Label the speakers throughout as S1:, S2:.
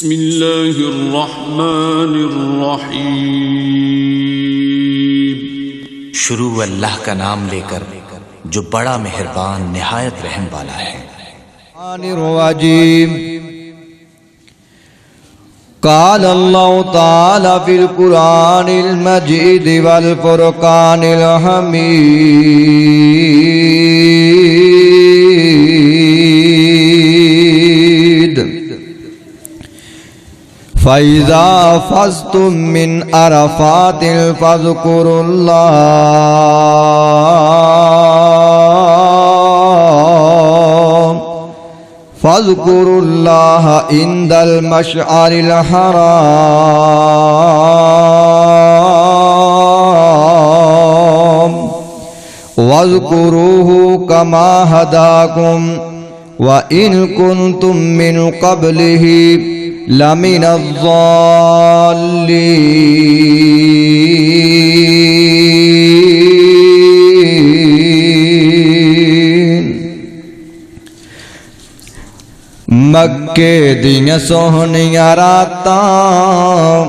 S1: بسم اللہ الرحمن الرحیم۔
S2: شروع اللہ کا نام لے کر جو بڑا مہربان نہایت رحم والا ہے۔
S3: الرجیم قال اللہ تعالی فی القرآن المجید والفرقان الحمید فَإِذَا فَزْتُم مِّنْ عَرَفَاتٍ فَاذْكُرُوا اللَّهَ عِندَ الْمَشْعَرِ الْحَرَامِ وَاذْكُرُوهُ كَمَا هَدَاكُمْ وَإِن كُنتُم مِّن قَبْلِهِ لَمِنَ الضَّالِّينَ۔ مکے دیاں سوہنیاں راتاں،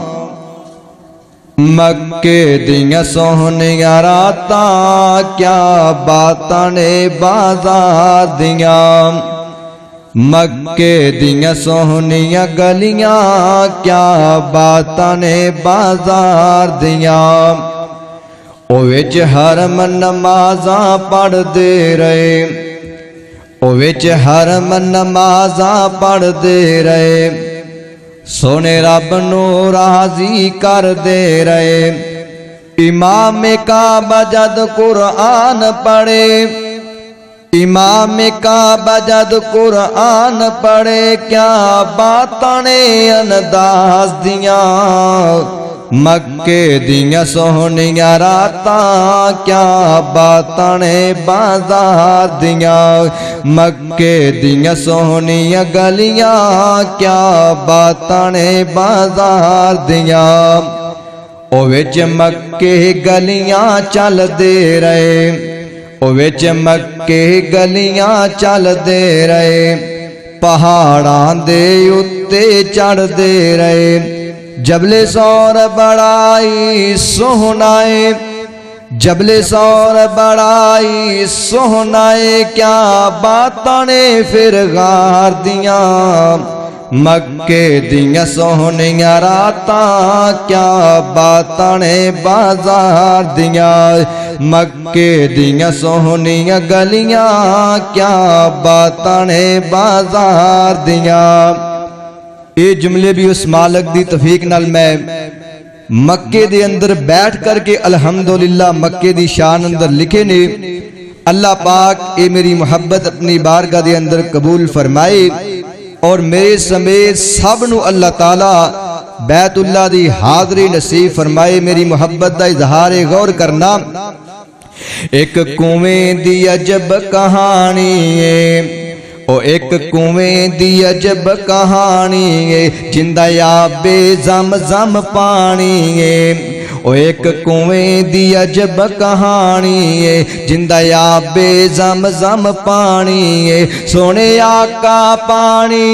S3: مکے دیاں سوہنیاں راتاں، کیا باتاں نے بازار دیاں، مکے دیاں سوہنیاں گلیاں، کیا باتاں نے بازار دیاں۔ او وچ حرم نمازاں پڑھ دے رہے، او وچ حرم نمازاں پڑھ دے رہے، سونے رب نو راضی کر دے رہے۔ امام کعبہ جد قرآن پڑھے، امام کعبہ جد قرآن پڑھے، کیا باتاں نے انداز دیاں، مکے دیاں سوہنیاں راتاں، کیا باتاں نے بازار دیاں، مکے دیاں سوہنیاں گلیاں، کیا باتاں نے بازار دیاں۔ او وچ مکے گلیاں چل دے رہے، او وچ مکے گلیاں چل دے رہے، پہاڑاں دے اُتے چڑھ دے رہے، جبل سور بڑائی سہنائے، جبل سور بڑائی سہنائے، کیا باتاں نے پھر غار دیاں، مکے دیاں سوہنیاں راتاں، کیا باتاں نے بازار دیاں، مکے دیاں سوہنیاں گلیاں، کیا باتاں نے بازار دیاں۔ اے جملے بھی اس مالک دی توفیق نال میں مکے دے اندر بیٹھ کر کے الحمدللہ مکے دی شان اندر لکھے نے۔ اللہ پاک اے میری محبت اپنی بارگاہ دے اندر قبول فرمائے، اور میرے سمیت سب نو اللہ تعالی بیت اللہ دی حاضری نصیب فرمائے۔ میری محبت دا اظہار غور کرنا۔ ایک کنویں دی عجب کہانی ہے، او ایک کنویں دی عجب کہانی ہے، جندہ آب زمزم پانی ہے، او ایک کنویں دی عجب کہانی ہے، جندہ آب زمزم پانی ہے، سونے آقا پانی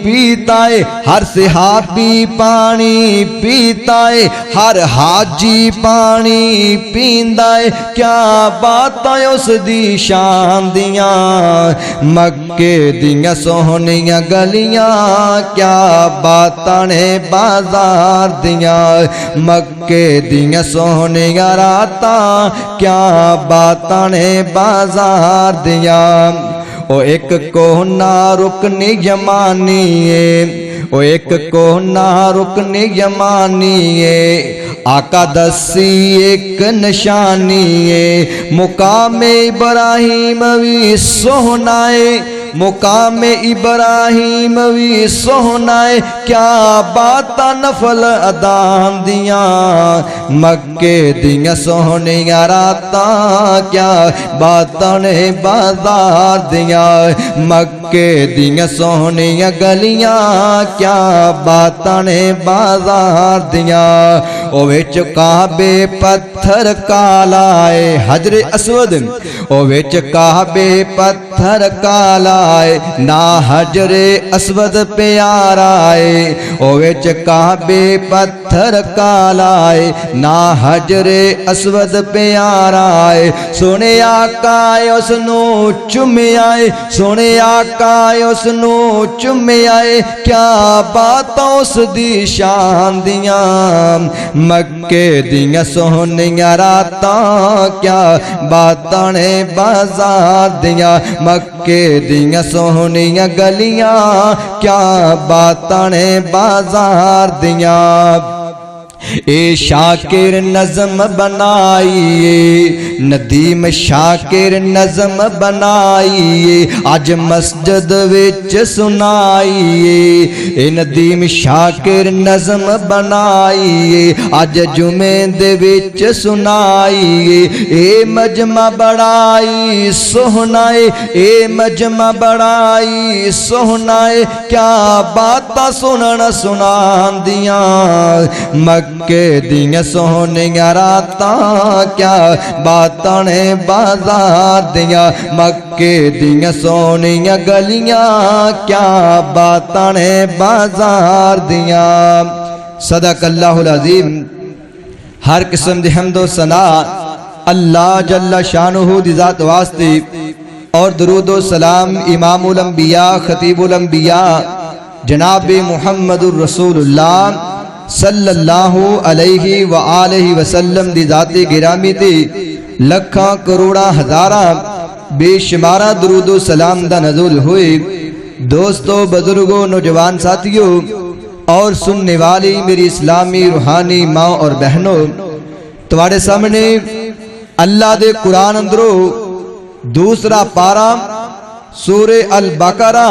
S3: پیتا ہے، ہر صحابی پانی پیتا ہے، ہر حاجی پانی پیندا ہے، کیا باتاں اس دی شان دیاں، مکے دیاں سوہنیاں گلیاں، کیا باتاں نے بازار دیاں، مکے دیاں سوہنیاں راتاں، کیا باتاں نے بازار دیاں۔ او ایک کونا رکن یمانی ہے، او ایک کونا رکن یمانی ہے، آقا دسی ایک نشانی ہے، مقام ابراہیم بھی سہنائے، مقام ابراہیم بھی سہنائے، کیا باتاں نفل ادان دیاں، مکے دیاں سوہنیاں راتاں، کیا باتاں نے بازار دیاں، مکے دیاں سوہنیاں گلیاں، کیا باتاں نے بازار دیاں۔ او وچ کعبے پتھر کالا اے حجر اسود او وچ کعبے پتھر کالا اے نا حجر اسود پیارا اے او وچ کعبے پتھر کالا اے نا حجر اسود پیارا اے سونے آقا اس نو چومیا اے سونے آقا اس نو چومیا اے کیا باتاں اس دی شان دیاں مکے دیاں سونیاں راتاں کیا باتاں نے بازار دیاں مکے دیاں سونیاں گلیاں کیا باتاں نے بازار دیاں اے شاکر نظم بنائیے ندیم شاکر نظم بنائیے اج مسجد وچ سنائیے اے ندیم شاکر نظم بنائیے اج جمعے دے وچ سنائیے اے مجمع بڑائی سوہنا اے مجمع بڑائی سوہنا کیا باتاں سنن سنان دیاں مکے دیاں سونیاں راتاں کیا باتاں نے بازار دیاں مکے دیاں سونیاں گلیاں کیا باتاں نے بازار دیاں صدق اللہ العظیم ہر قسم دی حمد و ثنا اللہ جل شانہ دی ذات واسطے اور درود و سلام امام الانبیاء خطیب الانبیاء جناب محمد الرسول اللہ صلی اللہ علیہ وآلہ وسلم دی ذات گرامی تے لکھاں کروڑا ہزاراں بے شمارہ درود و سلام دا نزول ہوئے دوستو بزرگوں نوجوان ساتھیوں اور سننے والی میری اسلامی روحانی ماں اور بہنوں تمہارے سامنے اللہ دے قرآن اندرو دوسرا پارا سورہ البقرہ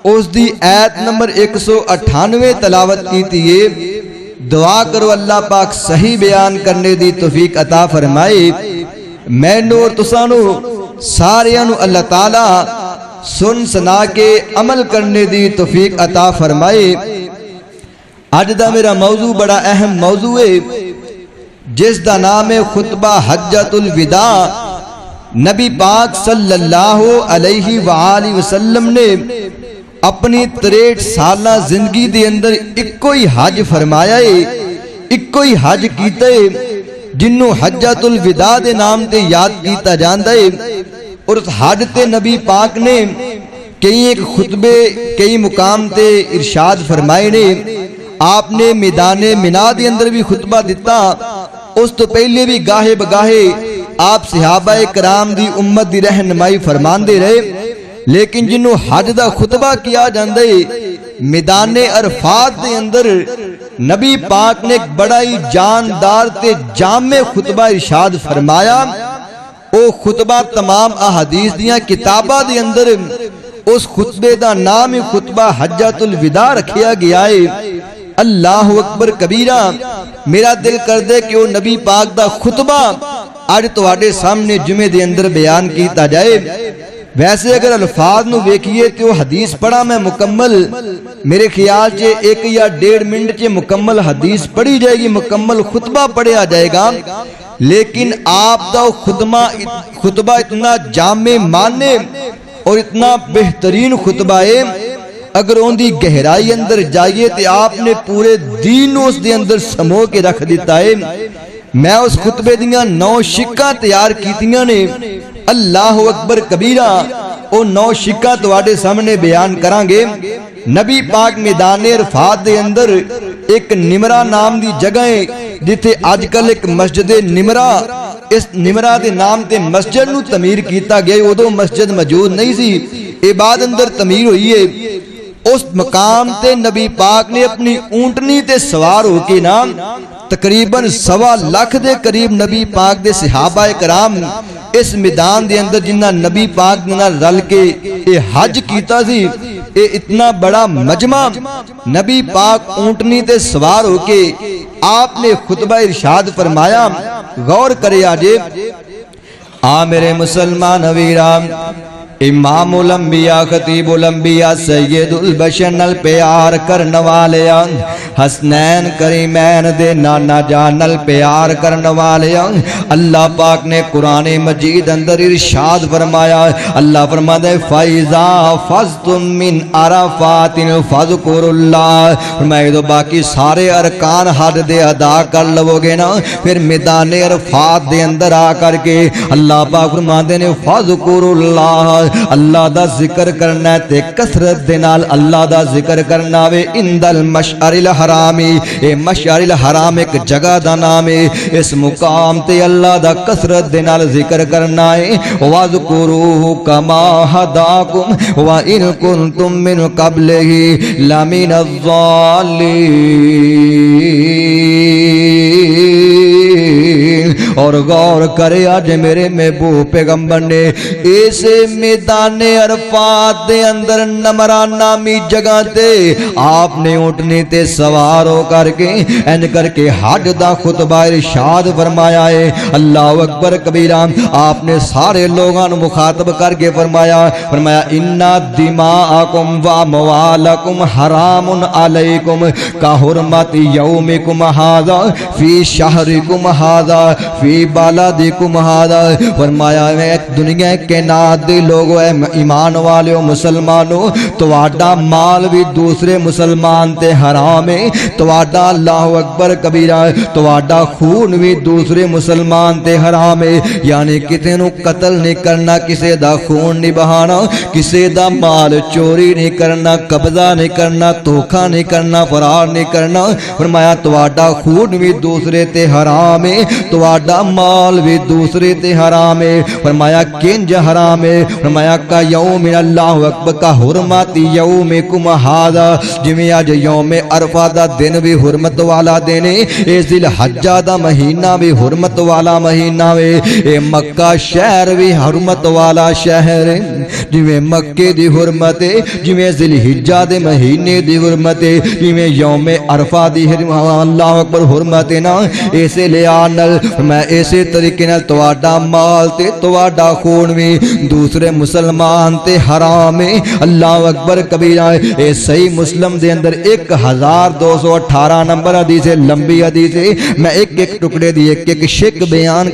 S3: اس دی آیت نمبر 198 تلاوت کیتی ہے دعا کرو اللہ پاک صحیح بیان کرنے دی توفیق عطا فرمائے میں نور تسانو ساریانو اللہ تعالی سن سنا کے عمل کرنے دی توفیق عطا فرمائے آج دا میرا موضوع بڑا اہم موضوع ہے جس دا نام ہے خطبہ حجۃ الوداع نبی پاک صلی اللہ علیہ وآلہ وسلم نے اپنی 63 سالہ زندگی دے اندر ایک کوئی حج فرمایا ہے ایک کوئی حج کیتا ہے جنہوں حجۃ الوداع دے نام تے یاد کیتا جاندا ہے اور اس حج تے نبی پاک نے کئی ایک خطبے کئی مقام تے ارشاد فرمائے نے آپ نے میدان منا دے اندر بھی خطبہ دیتا اس تو پہلے بھی گاہے بگاہے آپ صحابہ کرام دی امت دی رہنمائی فرمان دے رہے لیکن جنہوں حج دا خطبہ کیا جاندے میدان عرفات دے اندر نبی پاک نے ایک بڑا ہی جاندار تے جامع خطبہ ارشاد فرمایا او خطبہ تمام احادیث دیاں کتابہ دے اندر اس خطبے دا نام خطبہ حجۃ الوداع رکھیا گیا ہے اللہ اکبر کبیرہ میرا دل کر دے کہ وہ نبی پاک دا خطبہ آج تواڈے سامنے جمعے دے اندر بیان کیتا جائے ویسے اگر الفاظ نو دیکھیے تو حدیث پڑھا میں مکمل میرے خیال سے 1 یا 1.5 منٹ سے مکمل حدیث پڑھی جائے گی مکمل خطبہ پڑھیا جائے گا لیکن آپ دا خطبہ اتنا جامع معنی اور اتنا بہترین خطبہ ہے اگر ان دی گہرائی اندر جائیے تو آپ نے پورے دین اس دے اندر سمو کے رکھ دیتا ہے میں اس خطبے دیاں 9 شکاں تیار کیتیاں نے اللہ اکبر کبیرہ او 9 شکاں تواڈے سامنے بیان کران گے نبی پاک میدان عرفات دے اندر ایک نمرہ نام دی جگہ ہے جتھے آج کل ایک مسجد نمرہ اس نمرہ دے نام تے مسجد نو تعمیر کیتا گیا ادو مسجد موجود نہیں سی اے بعد اندر تعمیر ہوئی ہے اس مقام تے نبی پاک نے اپنی اونٹنی تے سوار ہو کے نام تقریباً 1.25 لاکھ دے قریب نبی پاک دے صحابہ کرام اس میدان دے اندر جنہ نبی پاک نے رل کے اے حج کیتا سی اے اتنا بڑا مجمع نبی پاک اونٹنی تے سوار ہو کے آپ نے خطبہ ارشاد فرمایا غور کرے آجے میرے مسلمان ویرام امام الانبیاء خطیب الانبیاء سید البشر نل پیار کرن والیا حسنین کریمین دے نانا جان نل پیار کرن والیا اللہ پاک نے قرآن مجید اندر ارشاد فرمایا اللہ فرماتا ہے فَإِذَا فَزْتُم مِّنْ عَرَفَاتٍ فَاذْكُرُوا اللَّهَ فرمایا تو باقی سارے ارکان حد دے ادا کر لو گے نا پھر میدان عرفات دے اندر آ کر کے اللہ پاک فرماتے ہیں فَاذْكُرُوا اللَّهَ اللہ دا ذکر کرنا ہے تے کثرت دے نال اللہ دا ذکر کرنا وے عند المشعر الحرامی اے مشعر الحرام ایک جگہ دا نام ہے اس مقام تے اللہ دا کثرت دے نال ذکر کرنا ہے وَاذْكُرُوهُ كَمَا هَدَاكُمْ وَإِن كُنتُم مِّن قَبْلِهِ لَمِنَ الضَّالِّينَ اور غور کرے آج میرے محبوب پیغمبر نے ایسے میدان عرفات دے اندر نمران نامی جگہ تے آپ نے اٹھنے تے سوار ہو کر کے ان کر کے حج دا خطبہ ارشاد فرمایا ہے اللہ اکبر کبیرہ آپ نے سارے لوگاں مخاطب کر کے فرمایا اِنَّا دِمَاءَكُمْ وَأَمْوَالَكُمْ حَرَامٌ عَلَيْكُمْ كَحُرْمَةِ يَوْمِكُمْ هَذَا فِي شَهْرِكُمْ هَذَا فِي بَلَدِكُمْ هَذَا فرمایا میں دنیا کے نادی لوگوں ایمان والوں مسلمانوں تواڈا مال بھی دوسرے مسلمان تے حرام ہے تواڈا اللہ اکبر کبیرہ تواڈا خون بھی دوسرے مسلمان تے حرام ہے یعنی کسی نو قتل نہیں کرنا کسی دا خون نہیں بہانا کسی دا مال چوری نہیں کرنا قبضہ نہیں کرنا دھوکہ نہیں کرنا فرار نہیں کرنا فرمایا تواڈا خون بھی دوسرے تے حرام ہے تواڈا مال بھی دوسرے تے حرام ہے فرمایا کنج حرام ہے فرمایا کا یوم اللہ اکبر کا حرمت یومکم ھذا جویں اج یوم عرفہ دا دن بھی حرمت والا دن ہے اے ذی الحجہ دا مہینہ بھی حرمت والا مہینہ ہے اے مکہ شہر بھی حرمت والا شہر ہے جویں مکے دی حرمت ہے جویں ذی الحجہ دے مہینے دی حرمت ہے جویں یوم عرفہ دی اللہ اکبر حرمت ہے نا ایسے لیانل میں ایسے طریقے نال تواڈا مال تے تواڈا خون بھی دوسرے مسلمان تے حرام ہے اللہ اکبر کبیرہ اے صحیح مسلم دے اندر 1218 نمبر حدیث ہے لمبی حدیث ہے میں ایک ٹکڑے دی ایک شک بیان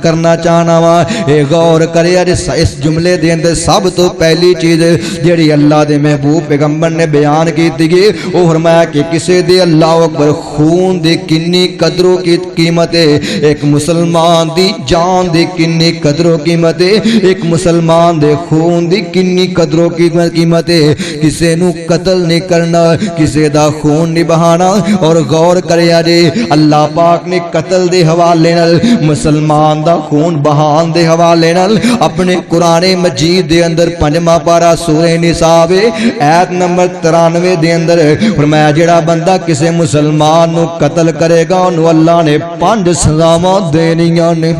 S3: کرنا چاہنا وا اے غور کرے اس جملے دے اندر سب تو پہلی چیز جڑی اللہ دے محبوب پیغمبر نے بیان کیتی گئی وہ فرمایا کہ کسے دے اللہ اکبر خون دی کنی قدر و قیمت ہے ایک مسلمان دی جان دی کنی قدر و قیمت ہے ایک مسلمان دے خون دی کنی قدر و قیمت ہے کسے نو قتل نہیں کرنا کسے دا خون نہیں بہانا اور غور کرے جے اللہ پاک نے قتل دے حوالے نال مسلمان دا خون بہان دے حوالے نال اپنے قرآن مجید دے اندر پنجواں پارہ سورہ نساء ایت نمبر 93 دے اندر فرمایا جڑا بندہ کسے مسلمان نو قتل کرے گا انہوں اللہ نے 5 سزاواں دینیاں نے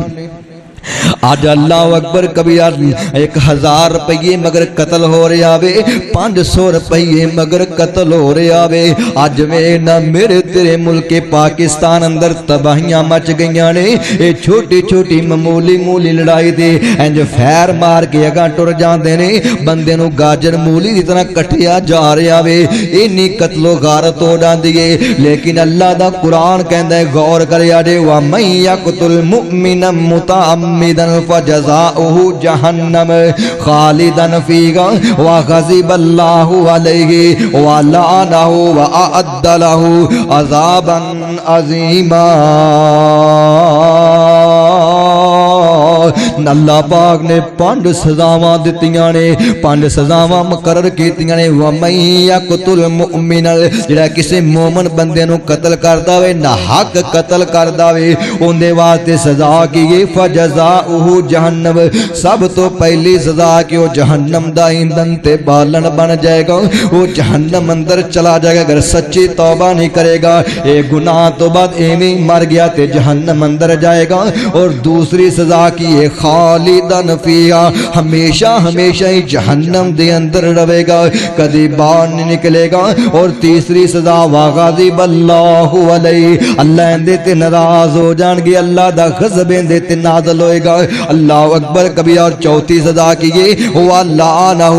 S3: آج اللہ اکبر کبیرہ 1000 روپے مگر قتل ہو رہا وے 500 روپے مگر قتل ہو رہا وے آج میں نہ میرے تیرے ملک پاکستان اندر تباہیاں مچ گئیاں نے اے چھوٹی چھوٹی معمولی لڑائی دے انج فیر مار کے اگاں ٹر جاندے نے بندے نو گاجر مولی دی طرح کٹیا جا رہا وے اینی قتل و غارت ہو جاندی ہے لیکن اللہ دا قرآن کہندا ہے غور کریا جے وَمَن يَقْتُلْ مُؤْمِنًا مُتَعَمِّدًا فَجَزَاؤُهُ جَهَنَّمَ خَالِدًا فِيهَا وَغَضِبَ اللَّهُ عَلَيْهِ وَلَعَنَهُ وَأَعَدَّ لَهُ عَذَابًا عَظِيمًا اللہ پاک نے 5 سزاواں دتیاں نے 5 سزاواں مقرر کیتیاں نے وَمَن يَقْتُلْ مُؤْمِنًا جڑا کسے مومن بندے نو قتل کردا وے نہ حق قتل کردا وے اون دے واسطے سزا کی گئی فجزاؤہ جہنم سب تو پہلی سزا کہ وہ جہنم دا ایندھن تے بالن بن جائے گا وہ جہنم اندر چلا جائے گا اگر سچی توبہ نہیں کرے گا اے گناہ تو بعد ایویں مر گیا تے جہنم اندر جائے گا اور دوسری سزا کی خالدن فیہا ہمیشہ ہمیشہ ہی جہنم دے اندر رہے گا کدی باہر نہیں نکلے گا اور تیسری سزا وغضب اللہ علیہ اللہ اندے تے ناراض ہو جان گے اللہ دا غضب اندے تے نازل ہوئے گا اللہ اکبر کبھی اور چوتھی سزا کیے وہ لعنہ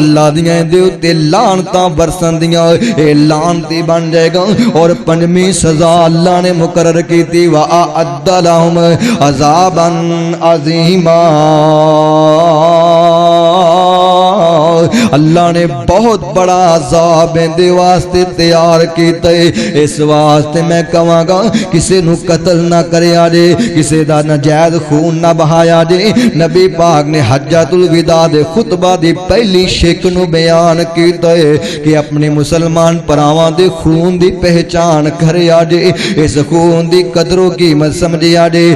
S3: اللہ دیاں اندے تے لعنتاں برسن دیاں اے لعنتی بن جائے گا اور پنجویں سزا اللہ نے مقرر کی تھی وَأَعَدَّ لَهُمْ عَذَابًا عَظِيمًا اللہ نے بہت بڑا عذاب اندے واسطے تیار کیتا ہے اس واسطے میں کہاں گا کسے نو قتل نہ کرے آجے کسے دا نجائز خون نہ بہایا جے نبی پاک نے حجۃ الوداع دے خطبہ دی پہلی شک نو بیان کیتا ہے کہ اپنے مسلمان پراواں دے خون دی پہچان کرے آجے اس خون دی قدر و قیمت سمجھے آجے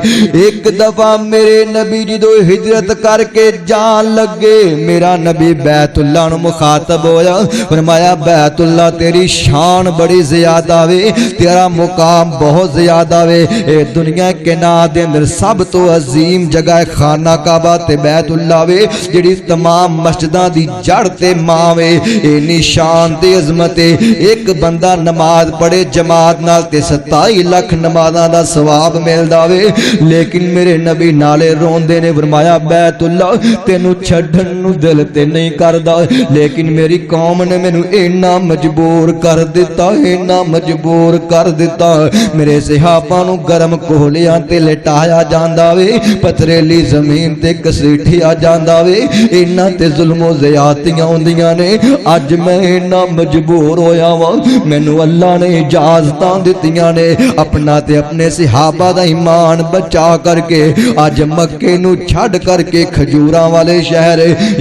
S3: ایک دفعہ میرے نبی جدو ہجرت کر کے جان لگے میرا نبی بیت اللہ نو مخاطب ہویا فرمایا بیت اللہ تیری شان بڑی زیادہ وے تیرا مقام بہت زیادہ وے اے دنیا کے نا دے اندر سب تو عظیم جگہ خانہ کعبہ تے بیت اللہ وے جڑی تمام مسجداں دی جڑ تے ماں وے اے نشان تے عظمت ایک بندہ نماز پڑھے جماعت نال تے 27 لاکھ نمازاں دا ثواب ملدا وے لیکن میرے نبی نالے روندے نے فرمایا بیت اللہ تینوں چھڈن نو دل تے نہیں کردا لیکن میری قوم نے مینوں اینا مجبور کر دیتا اینا مجبور کر دیتا میرے صحابہ نو گرم کوہلیاں تے لٹایا جاندا وے پتھریلی زمین تے کسیٹھیا جاندا وے اینا تے ظلم و زیادتیاں ہوندیاں نے اج میں اینا مجبور ہویا وا مینوں اللہ نے اجازتاں دتیاں نے اپنا تے اپنے صحابہ دا ایمان بچا کر کے اج مکے نو چھڈ کر کے کھجوراں والے شہر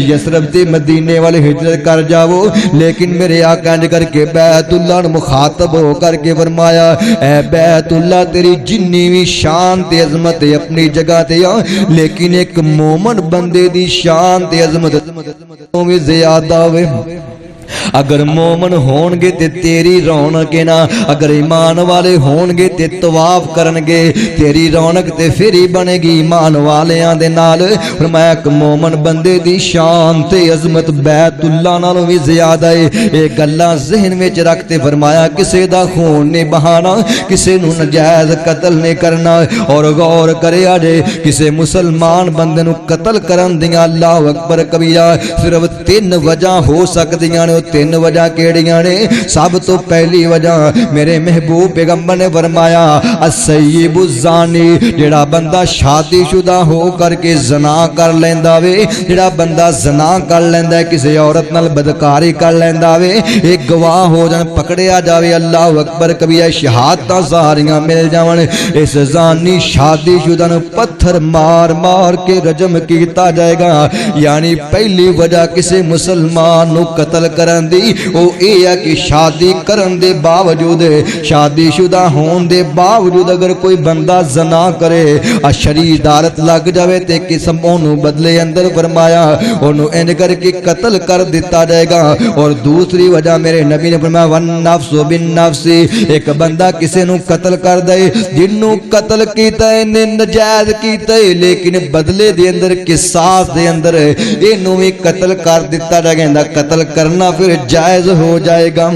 S3: یثرب تے مدینے والے ہجرت کر جاؤ لیکن میرے آقا نے کر کے بیت اللہ نے مخاطب ہو کر کے فرمایا اے بیت اللہ تیری جنی بھی شان تے عظمت اپنی جگہ تے لیکن ایک مومن بندے دی شان تے عظمت تو بھی زیادہ ہوئے اگر مومن ہون گے تے تیری رونق نا اگر ایمان والے ہون گے تے طواف کرن گے تیری رونق تے پھر ہی بنے گی ایمان والیاں دے نال فرمایا ایک مومن بندے دی شان تے عظمت بیت اللہ نالوں بھی زیادہ ہے اے گلاں ذہن وچ رکھتے فرمایا کسے دا خون نہیں بہانا کسے نو نجائز قتل نہیں کرنا اور غور کرے اجے کسے مسلمان بندے نو قتل کرن دیاں اللہ اکبر کبیرہ صرف 3 وجہ ہو سکدیاں نے 3 وجہ کیڑیاں نے سب تو پہلی وجہ میرے محبوب پیغمبر نے فرمایا السیب الزانی جڑا بندہ شادی شدہ ہو کر کے زنا کر لیندا وے جڑا بندہ زنا کر لیندا ہے کسی عورت نال بدکاری کر لیندا وے ایک گواہ ہو جان پکڑیا جاوے اللہ اکبر کبیرہ شہادتاں ساریاں مل جاون اس زانی شادی شدہ نو پتھر مار مار کے رجم کیتا جائے گا یعنی پہلی وجہ کسی مسلمان نو قتل کرن دی او اے ہے کہ شادی کرن دے باوجود شادی شدہ ہون دے باوجود اگر کوئی بندہ زنا کرے شرعی عدالت لگ جاوے تے قسم اونوں بدلے اندر فرمایا اونوں ان کر کے قتل کر دیتا جائے گا اور دوسری وجہ میرے نبی نے فرمایا والنفس بالنفس ایک بندہ کسے نو قتل کر دے جنوں قتل کیتا ہے نے نجائز کیتا ہے لیکن بدلے دے اندر قصاص دے اندر اینوں بھی قتل کر دیتا جائے گا قتل کرنا پھر جائز ہو جائے گا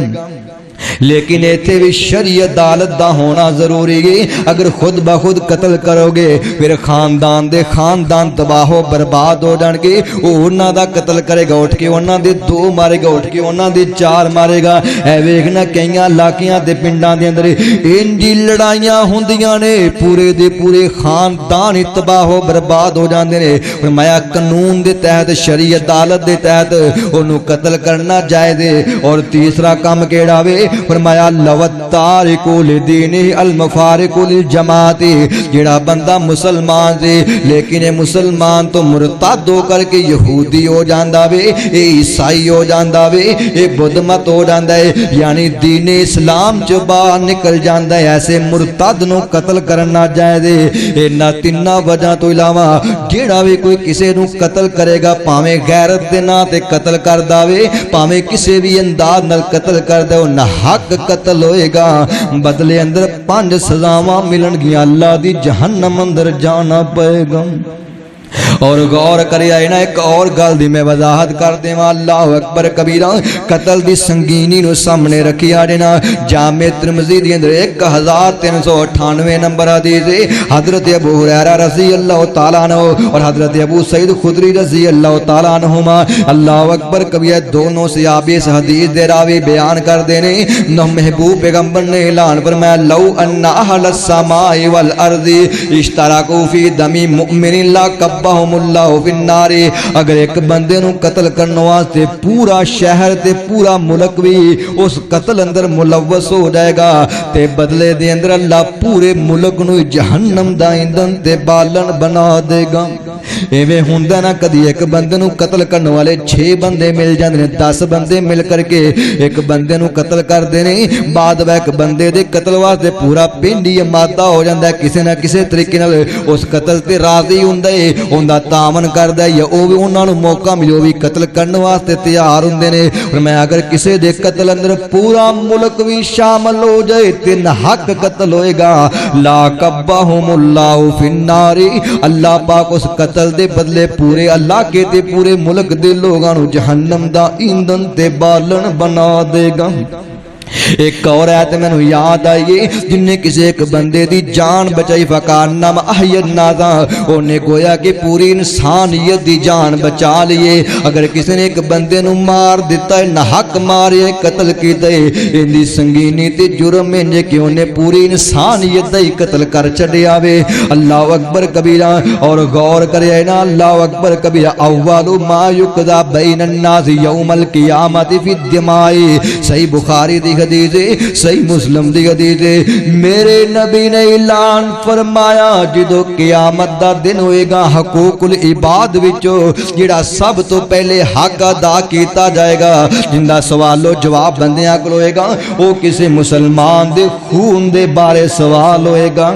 S3: لیکن ایتھے بھی شرعی عدالت دا ہونا ضروری ہے اگر خود بخود قتل کرو گے پھر خاندان دے خاندان تباہ و برباد ہو جان گے انہاں دا قتل کرے گا اٹھ کے انہاں دے 2 مارے گا اٹھ کے انہاں دے 4 مارے گا اے ویکھنا کئیاں علاقیاں دے پنڈاں دے اندر انجی لڑائیاں ہوندیاں نے پورے دے پورے خاندان ہی تباہ و برباد ہو جاندے نے فرمایا قانون دے تحت شرعی عدالت دے تحت انہوں قتل کرنا جائز ہے اور تیسرا کام کیڑا وے فرمایا لوت تارکو لدینہ المفارق للجماعت جڑا بندہ مسلمان سے لیکن مسلمان تو مرتد ہو کر کے یہودی ہو جاندا وے اے عیسائی ہو جاندا وے اے بدھ مت ہو جاندا ہے یعنی دین اسلام چ باہر نکل جاندا ہے ایسے مرتد نو قتل کرنا جائز ہے انہاں تیناں وجہ تو علاوہ جڑا بھی کوئی کسے نو قتل کرے گا پاویں غیرت دے نا تے قتل کردا وے پاویں کسے بھی انداز نال قتل کردا او نہ حق قتل ہوئے گا بدلے اندر 5 سزاواں ملن گیاں اللہ دی جہنم اندر جانا پائے گا اور غور کریا نا ایک اور گل دی میں وضاحت کر دیواں اللہ اکبر کبیرہ قتل دی سنگینی نو سامنے رکھیا جنا جامع ترمذی دی اندر 1398 نمبر حدیث حضرت ابو ہریرہ رضی اللہ تعالیٰ عنہ اور حضرت ابو سعید خدری رضی اللہ تعالیٰ عنہما اللہ اکبر کبیرہ دونوں صحابی اس حدیث دے راوی بیان کر دینے نہ محبوب پیغمبر نے اعلان فرمایا لو ان اہل السماء والارض اشترکوا فی دم مؤمن لا کبہم اللہ فی النار اگر ایک بندے نو قتل کرنے واسطے پورا شہر تے پورا ملک بھی اس قتل اندر ملوث ہو جائے گا تے بدلے دے اندر اللہ پورے ملک نو جہنم دا ایندھن تے بالن بنا دے گا ایویں ہوندا نا کدی ایک بندے نو قتل کرنے والے 6 بندے مل جاندے نے 10 بندے مل کر کے ایک بندے نو قتل کر دے نے بعد وچ ایک بندے دے قتل واسطے پورا پنڈ ہی آمادہ ہو جاندا ہے کسے نہ کسے طریقے نال اس قتل تے راضی ہوندا ہے اوندا تعاون کردا ہے یا او وی انہاں نو موقع ملے وی قتل کرنے واسطے تیار ہوندے نے اور میں اگر کسے دے قتل اندر پورا ملک وی شامل ہو جائے تے حق قتل ہوئے گا لا کبہم اللہ فی النار اللہ پاک اس قتل دے بدلے پورے علاقے تے پورے ملک دے لوگاں نو جہنم دا ایندھن تے بالن بنا دے گا ایک اور آیت میں نو یاد آئیے جن نے کسی ایک بندے دی جان بچائی فکانما احیا الناس انہیں گویا کہ پوری انسانیت دی جان بچا لیے اگر کسی نے ایک بندے نو مار دیتا ہے نہ حق مارے قتل کیتا ہے ان دی سنگینی تے جرم انجے کہ انہیں پوری انسانیت دی قتل کر چھڑے آوے اللہ اکبر کبیرہ اور غور کرے نا اللہ اکبر کبیرہ اول ما یقضا بین الناس یوم القیامت فی الدماء صحیح بخاری دی حدیث صحیح مسلم دی حدیث میرے نبی نے اعلان فرمایا جدو قیامت دا دن ہوئے گا حقوق العباد وچوں جڑا سب تو پہلے حق ادا کیتا جائے گا جن دا سوال و جواب بندیاں کول ہوئے گا وہ کسی مسلمان دے خون دے بارے سوال ہوئے گا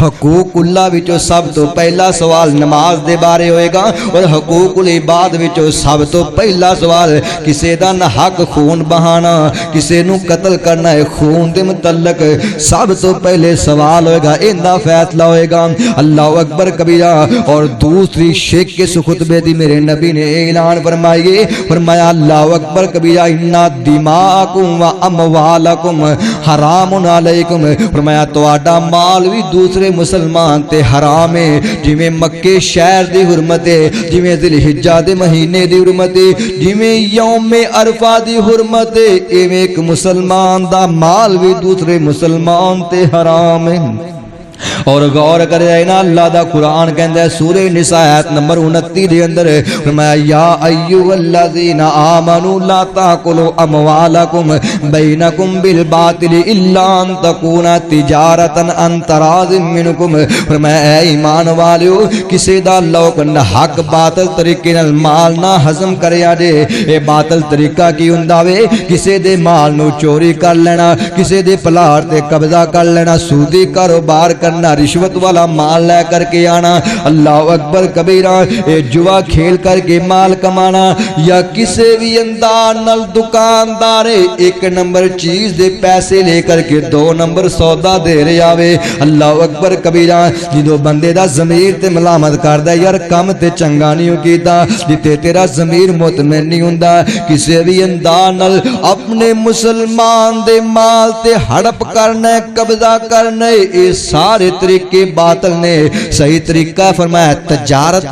S3: حقوق اللہ وچوں سب تو پہلا سوال نماز دے بارے ہوئے گا اور حقوق العباد وچوں سب تو پہلا سوال کسے دا نہ حق خون بہانا کسے نو قتل کرنا ہے خون دے متعلق سب تو پہلے سوال ہوئے گا اندا فیصلہ ہوئے گا اللہ اکبر کبیرہ اور دوسری شیخ کے خطبے دی میرے نبی نے اعلان فرمائیے فرمایا اللہ اکبر کبیرہ انا دماءکم و اموالکم حرام علیکم فرمایا تواڈا مال بھی دوسرے مسلمان تے حرام ہے جویں مکے شہر دی حرمت ہے جویں ذی الحجہ دے مہینے دی حرمت ہے جویں یوم عرفہ دی حرمت ہے ایویں ایک مسلمان دا مال بھی دوسرے مسلمان تے حرام ہے اور غور کرے نا اللہ دا قرآن کہندا ہے سورہ نساء آیت نمبر 29 دے اندر فرمایا یا ایھا الذین آمنوا لا تاکلوا اموالکم بینکم بالباطل الا ان تکون تجارتا عن تراض منکم فرمایا اے ایمان والو کسی دا لوک نہ حق باطل طریقے نال مال نہ ہضم کریا جے اے باطل طریقہ کی ہوندا وے کسی دے مال نو چوری کر لینا کسی دے پلاٹ تے قبضہ کر لینا سودی کاروبار کرنا رشوت والا مال لے کر کے آنا اللہ اکبر کبیرہ اے جوا کھیل کر کے مال کمانا یا کسی بھی انداز نال دکاندار ایک نمبر چیز دے پیسے لے کر کے 2 نمبر سودا دے رہے آوے اللہ اکبر کبیرہ جدو بندے دا ضمیر تے ملامت کردا یار کم تے چنگا نہیں کیتا جتے تیرا ضمیر مطمئن نہیں ہوندا کسی بھی انداز نال اپنے مسلمان دے مال تے ہڑپ کرنا قبضہ کرنا اے سارے طریقے باطل نے صحیح طریقہ فرمایا تجارت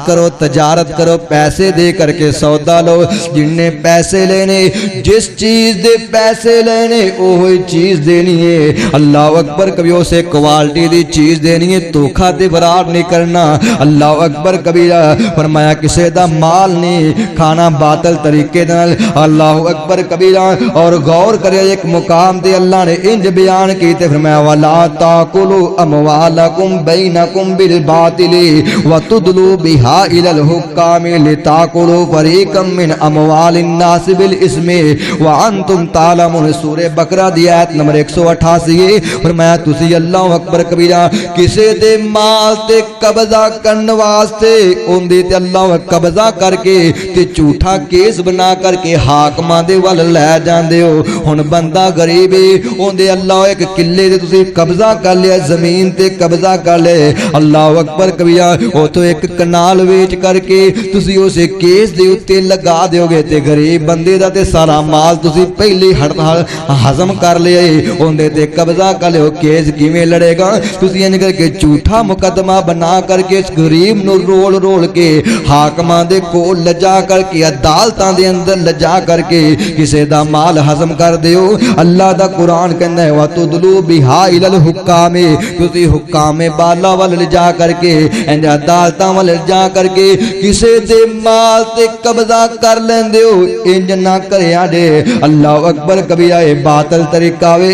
S3: کرو پیسے دے کر کے سودا لو جن نے پیسے لینے جس چیز دے پیسے لینے وہی چیز دینی ہے اللہ اکبر کبھی اسے کوالٹی دی چیز دینی ہے دھوکا تے فرار نہیں کرنا اللہ اکبر کبیرہ فرمایا کسے دا مال نہیں کھانا باطل طریقے نال اللہ اکبر کبیرہ اور غور کرے ایک مقام تے اللہ نے انج بیان کیتے فرمایا ولا تاکلوا اموالکم بینکم بالباطل وتدلوا بها الى الحکام لتاکلوا فریقا من اموال الناس بالاسم وانتم تعلمون سورہ بقرہ دی آیت نمبر 188 فرمایا تسی اللہ اکبر کبیرہ کسے دے مال تے قبضہ کرن واسطے اون دی تے اللہ قبضہ کر کے تے جھوٹا کیس بنا کر کے حاکماں دے ول لے جاندے ہو ہن بندہ غریب اون دے اللہ ایک قلعے تے تسی قبضہ کر لیا زمین تے ਤੇ ਕਬਜ਼ਾ ਕਰ ਲੈ। ਅੱਲਾਹੁ ਅਕਬਰ ਕਬੀਰਾ। ਉਹ ਤੋਂ ਇੱਕ ਕਨਾਲ ਵੇਚ ਕਰਕੇ ਤੁਸੀਂ ਉਸੇ ਕੇਸ ਦੇ ਉੱਤੇ ਲਗਾ ਦਿਓਗੇ ਤੇ ਗਰੀਬ ਬੰਦੇ ਦਾ ਤੇ ਸਾਰਾ ਮਾਲ ਤੁਸੀਂ ਪਹਿਲੇ ਹਜ਼ਮ ਕਰ ਲਿਆ, ਉਹਦੇ ਤੇ ਕਬਜ਼ਾ ਕਰ ਲਿਓ। ਕੇਸ ਕਿਵੇਂ ਲੜੇਗਾ? ਤੁਸੀਂ ਇੰਜ ਕਰਕੇ ਝੂਠਾ ਮੁਕੱਦਮਾ ਬਣਾ ਕਰਕੇ ਇਸ ਗਰੀਬ ਨੂੰ ਰੋਲ ਰੋਲ ਕੇ ਹਾਕਮਾਂ ਦੇ ਕੋਲ ਲਿਜਾ ਕਰਕੇ ਅਦਾਲਤਾਂ ਦੇ ਅੰਦਰ ਲਿਜਾ ਕਰਕੇ ਕਿਸੇ ਦਾ ਮਾਲ ਹਜ਼ਮ ਕਰ ਦਿਓ। ਅੱਲਾਹ ਦਾ ਕੁਰਾਨ ਕਹਿੰਦਾ ਹੈ ਵਤੁਦਲੂ ਬਿਹਾ ਇਲਲ ਹੁਕਾਮੇ, ਤੁਸੀਂ ਹੁਕਾਮੇ ਬਾਲਾ ਵੱਲ ਲਿਜਾ ਕਰਕੇ ਇੰਜ ਅਦਾਲਤਾਂ ਵੱਲ ਲਿਜਾ ਕਰਕੇ ਕਿਸੇ ਦੇ ਮਾਲ ਤੇ ਕਬਜ਼ਾ ਕਰ ਲੈਂਦੇ ਹੋ। ਇੰਜ ਨਾ ਕਰਿਆ ਜੇ। ਅੱਲਾਹੁ ਅਕਬਰ ਕਬੀਰਾ। ਇਹ ਬਾਤਲ ਤਰੀਕਾ ਵੇ,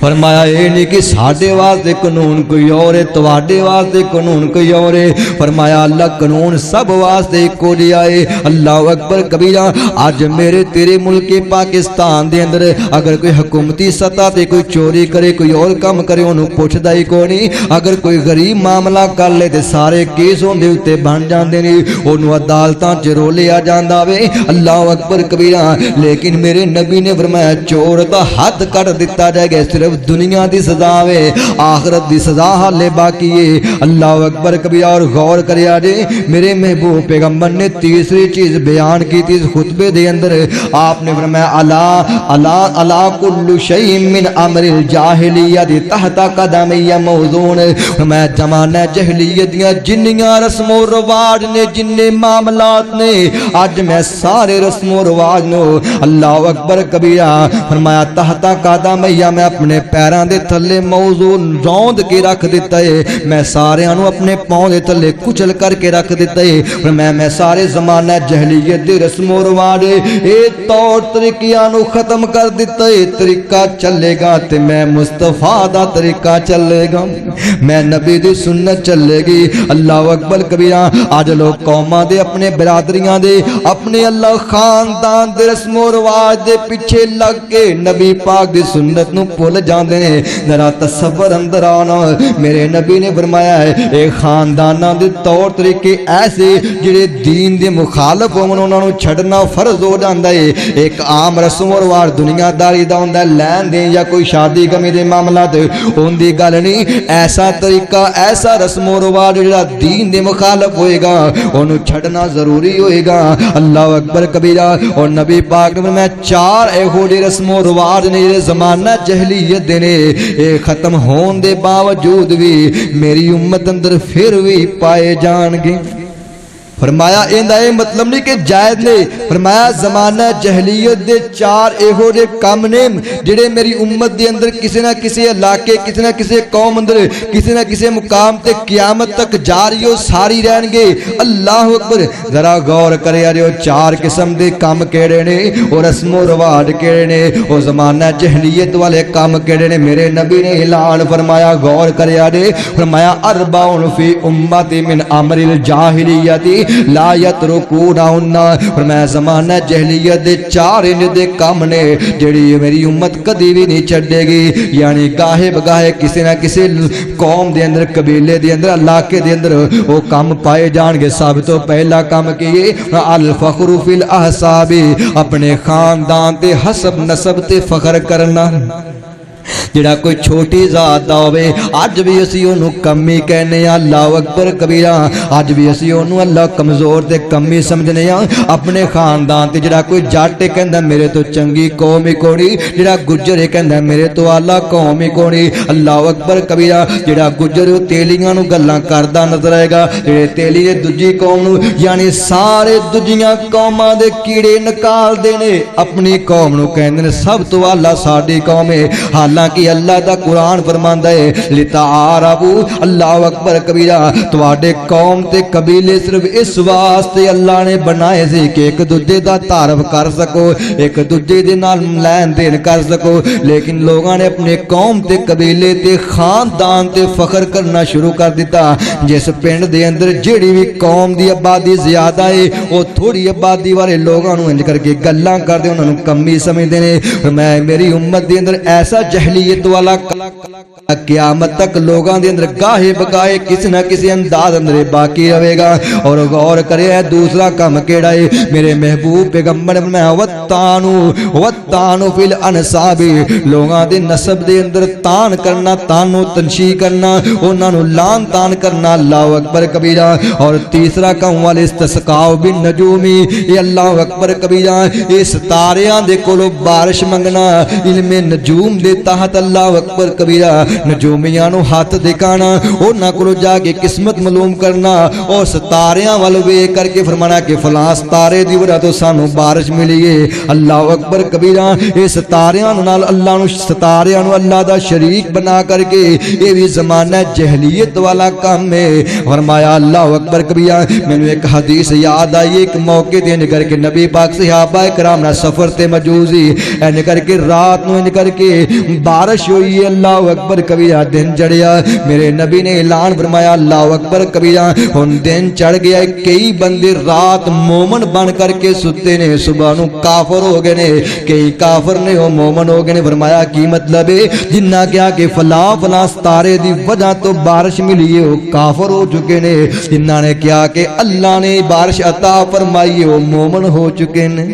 S3: فرمایا اے نہیں کہ ساڈے واسطے قانون کوئی اور ہے، تواڈے واسطے قانون کوئی اور ہے، فرمایا اللہ قانون سب واسطے کو دیا ہے۔ اللہ اکبر کبیرہ۔ اج میرے تیرے ملک پاکستان دے اندر اگر کوئی حکومتی سطح تے کوئی چوری کرے، کوئی اور کام کرے، انہوں پوچھدا ہی کوئی نہیں۔ اگر کوئی غریب معاملہ کر لے تے سارے کیس ہوندے تے بن جاندے نے، انہوں عدالتاں چ رولیا جاندا وے۔ اللہ اکبر کبیرہ۔ لیکن میرے نبی نے فرمایا چور دا حد کر دیتا جائے گا، صرف دنیا دی سزا وے، آخرت دی سزا حالے باقی ہے۔ اللہ اکبر کبیرہ۔ اور غور کریا جے میرے محبوب پیغمبر نے تیسری چیز بیان کی تھی اس خطبے دے اندر، آپ نے فرمایا الا کل شیء من امر الجاہلیت تحت قدمی موزون۔ فرمایا زمانہ جہلیت دیاں جنیاں رسم و رواج نے، جننے معاملات نے، اج میں سارے رسم و رواج نو اللہ اکبر کبیرہ فرمایا تحت قدمی، میں اپنے پیراں دے تھلے موزون روند کے رکھ دیتا ہے، میں سارے انو اپنے پاؤں دے تھلے کچل کر کے رکھ دیتا ہے۔ میں سارے زمانہ جہلیت دے رسم و رواج اے طور طریقیاں نو ختم کر دیتا ہے۔ طریقہ چلے گا تے میں مصطفیٰ دا طریقہ چلے گا، میں نبی دی سنت چلے گی۔ اللہ اکبر کبیرہ۔ آج لوگ قوماں دے اپنے برادریاں دے اپنے اللہ خاندان دے رسم و رواج دے پیچھے لگ کے نبی پاک دی سنت نو بھول جاندے نے۔ ذرا تصور اندر آنا، میرے نبی نے فرمایا ہے اے خانداناں دے طور طریقے ایسے جڑے دین دے مخالف ہون انہاں نو چھڈنا فرض ہو جاندا ہے۔ ایک عام رسم و رواج دنیا داری دا ہوندا ہے، لین دین یا کوئی شادی غمی دے معاملات اون دی گل نہیں، ایسا طریقہ ایسا رسم و رواج جڑا دین دے مخالف ہوئے گا اونوں چھڈنا ضروری ہوئے گا۔ اللہ اکبر کبیرہ۔ اور نبی پاک نے فرمایا چار ایہو جے رسم و رواج نے جڑے زمانہ جہلیت دے نے، اے ختم ہون دے باوجود بھی میری امت اندر پھر بھی پائے جان گے۔ فرمایا ایندا اے مطلب نہیں کہ جائز نے، فرمایا زمانہ جہلیت دے چار ایہو جے کم نے جڑے میری امت دے اندر کسی نہ کسی علاقے، کسی نہ کسی قوم اندر، کسی نہ کسی مقام تے قیامت تک جاری و ساری رہن گے۔ اللہ اکبر۔ ذرا غور کرے یارو چار قسم دے کام کیڑے نے اور رسم و رواج کیڑے نے، اور زمانہ جہلیت والے کام کیڑے نے۔ میرے نبی نے اعلان فرمایا، غور کرے یارو، فرمایا اربعون فی امتی من امر الجاہلیت لا یترکونہن۔ فرمایا زمانہ جہلیت دے چار دے کام نے جڑی میری امت کدی بھی نہیں چھڈے گی، یعنی گاہے بگاہے کسی نہ کسی قوم دے اندر، قبیلے دے اندر، علاقے دے اندر وہ کام پائے جان گے۔ سب تو پہلا کام کیے الفخر فی الاحساب، اپنے خاندان تے حسب نسب تے فخر کرنا۔ جڑا کوئی چھوٹی ذات دا ہوئے اج بھی اسی انہوں کمی کہنے ہیں۔ اللہ اکبر کبیرہ۔ اج بھی اسی انہوں اللہ کمزور تے کمی سمجھنے ہیں اپنے خاندان تے۔ جڑا کوئی جاٹے کہندہ میرے تو چنگی قومی کونی، جڑا گجرے کہندہ میرے تو اللہ قومی کونی۔ اللہ اکبر کبیرہ۔ جڑا گجر تیلیاں نو گلاں کردہ نظر آئے گا، جڑے تیلی دے دجی قوم نو، یعنی سارے دجیاں قوماں دے کیڑے نکال دینے، اپنی قوم نو کہندے سب تو اللہ ساڈی قوم ہے۔ حالانکہ اللہ دا قرآن فرماندا ہے لتعارفوا۔ اللہ اکبر کبیرہ۔ تواڈے قوم تے قبیلے صرف اس واسطے اللہ نے بنائے سی کہ ایک دوجے دا تعارف کر سکو، ایک دوجے دے نال لین دین کر سکو، لیکن لوگاں نے اپنے قوم تے قبیلے تے خاندان تے فخر کرنا شروع کر دیتا۔ جس پنڈ دے اندر جڑی بھی قوم دی آبادی زیادہ ہے وہ تھوڑی آبادی والے لوگاں نو انج کر کے گلاں کردے انہاں نو کمی سمجھدے نے۔ میں میری امت دے اندر ایسا جہلیت والا قیامت تک لوگاں دے اندر گاہے بگاہے کسی نہ کسی انداز اندر باقی رہے گا۔ اور غور کرے دوسرا کام کیڑا ہے، میرے محبوب پیغمبر میں وَالتَّانُ فِي الْأَنْسَابِ، لوگاں دے نسب دے اندر تان کرنا، تانو تنشی کرنا، انہاں نو لان تان کرنا۔ اللہ اکبر کبیرہ۔ اور تیسرا کام والاستسقاء بالنجوم، یہ اللہ اکبر کبیرہ، اس ستاریاں دے کولو بارش منگنا، علم نجوم دے تحت اللہ اکبر کبیرہ نجومیاں نو ہاتھ دکھانا انہاں کولوں جا کے قسمت معلوم کرنا اور ستاریاں ول ویکھ کر کے فرمانا کہ فلاں ستارے دی وجہ تو سانو بارش ملی ہے اللہ اکبر کبیرہ اے ستاریاں نال اللہ نو ستاریاں نو اللہ دا شریک بنا کر کے یہ بھی زمانہ جہلیت والا کام ہے فرمایا اللہ اکبر کبیرہ میں نے ایک حدیث یاد آئی ایک موقع تے نکر کے نبی پاک صحابہ کرام نہ سفر تے موجود اے نکر کے رات نو نکر کے بارش ہوئی اللہ اکبر کبیرہ دن چڑھیا میرے نبی نے اعلان فرمایا اللہ اکبر کبیرہ ہن دن چڑھ گیا کئی بندے رات مومن بن کر کے ستے نے صبح نو کافر ہو گئے نے کئی کافر نے وہ مومن ہو گئے نے فرمایا کی مطلب ہے جنہ کیا کہ فلاں فلاں ستارے دی وجہ تو بارش ملی ہے وہ کافر ہو چکے نے جنہ نے کیا کہ اللہ نے بارش عطا فرمائی ہے وہ مومن ہو چکے نے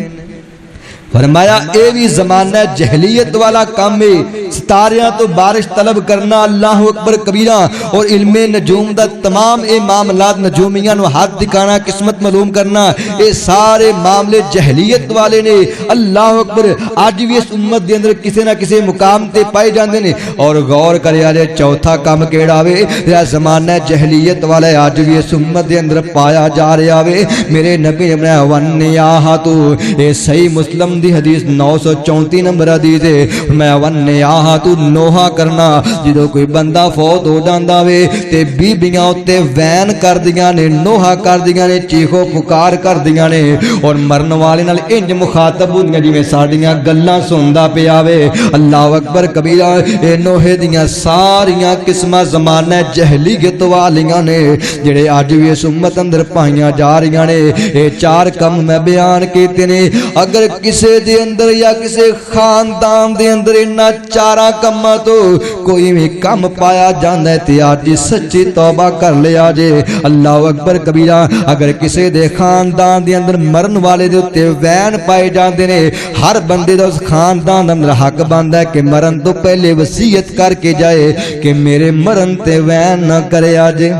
S3: فرمایا اے بھی زمانہ جہلیت والا کام ہے ستاریاں تو بارش طلب کرنا اللہ اکبر کبیرہ اور علم نجوم دا تمام اے معاملات نجومیاں نو ہاتھ دکھانا قسمت معلوم کرنا اے سارے معاملے جہلیت والے نے اللہ اکبر آج بھی اس امت دے اندر کسی نہ کسی مقام تے پائے جاندے نے اور غور کریا جے چوتھا کام کیڑا وے یا زمانہ جہلیت والا آج بھی اس امت دے اندر پایا جا رہا وے میرے نبی نے فرمایا ونیاہ تو اے صحیح مسلم دی حدیث 934 نمبر حدیث ہے میں ونیاہ تو نوحہ کرنا جدو کوئی بندہ فوت ہو جاندا وے تے بیبیاں اتے وین کر دیاں نے نوحہ کر دیاں نے چیخو پکار کر دیاں نے اور مرن والے نال انج مخاطب ہوندیاں جویں ساڈیاں گلاں سندا پیا وے اللہ اکبر کبیرہ اے نوحے دیاں ساریاں قسماں زمانہ جہلیت والیاں نے جڑے اج وی اس امت اندر پائیاں جا رہیاں نے اے چار کم میں بیان کیتے نے اگر کسے دے اندر یا کسے خاندان دے اندر انہاں چارا کماں تو کوئی بھی کم پایا جاندا ہے تے آج سچی توبہ کر لیا جے اللہ اکبر کبیرہ اگر کسے دے خاندان دے اندر مرن والے دے تے وین پائے جاندے نے ہر بندے دا اس خاندان اندر حق بندا ہے کہ مرن تو پہلے وصیت کر کے جائے کہ میرے مرن تے وین نہ کرے آجے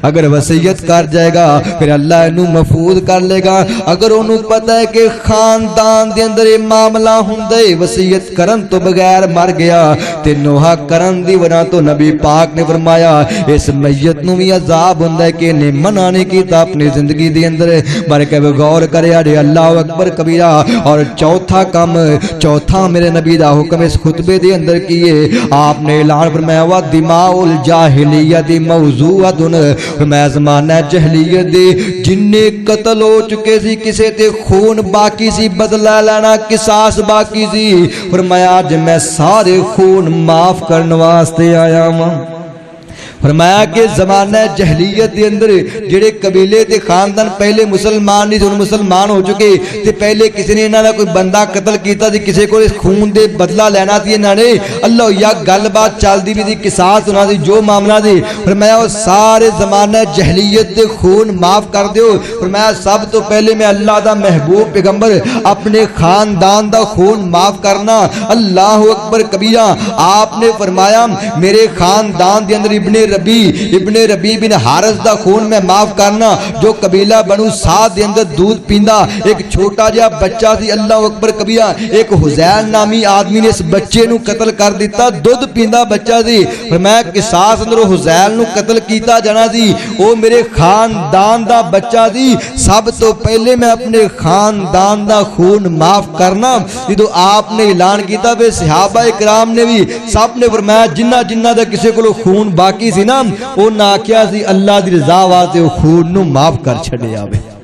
S3: اگر وصیت کر جائے گا پھر اللہ انہوں محفوظ کر لے گا اگر انہوں پتہ ہے کہ خاندان دے اندر یہ معاملہ ہوندے وصیت کرن تو بغیر مر گیا تے نوحہ کرن دی وجہ تو نبی پاک نے فرمایا اس میت نو بھی عذاب ہوندا ہے کہ نے منع نہیں کیتا اپنی زندگی دے اندر بلکہ غور کریا جے اللہ اکبر کبیرہ اور چوتھا کام چوتھا میرے نبی دا حکم اس خطبے دے اندر کیے آپ نے اعلان فرمایا وا دماء الجاہلیت موضوعۃ فرمایا زمانہ جہلیت دے جننے قتل ہو چکے سی کسے تے خون باقی سی بدلہ لینا قصاص باقی سی فرمایا آج میں سارے خون معاف کرنے واسطے آیا ہوں فرمایا کہ زمانہ جہلیت دے اندر جڑے قبیلے تے خاندان پہلے مسلمان نہیں تھے مسلمان ہو چکے تے پہلے کسی نے انہاں دا کوئی بندہ قتل کیتا تے کسی کو خون دے بدلہ لینا سی انہاں نے اللہ یا گل بات چلدی بھی تھی قصاص ہونا سی جو معاملہ دی فرمایا وہ سارے زمانہ جہلیت دے خون معاف کر دیو فرمایا سب تو پہلے میں اللہ دا محبوب پیغمبر اپنے خاندان دا خون معاف کرنا اللہ اکبر کبیرہ آپ نے فرمایا میرے خاندان دے اندر ابن ربی بن حارث دا خون میں معاف کرنا جو قبیلہ بنو سعد دے اندر دودھ پیندا ایک چھوٹا جہا بچہ سی اللہ اکبر کبیرہ ایک حزیل نامی آدمی نے اس بچے نو قتل کر دیتا دودھ پیندا بچہ سی فرمایا قصاص اندر حزیل نو قتل کیتا جانا سی او میرے خاندان دا بچہ سی سب تو پہلے میں اپنے خاندان دا خون معاف کرنا جدو آپ نے اعلان کیتا وے صحابہ کرام نے بھی سب نے فرمایا جنہ دا کسی کو خون باقی سی نا او نہ کیا سی اللہ دی رضا واسطے او خون نو معاف کر چھڈے آوے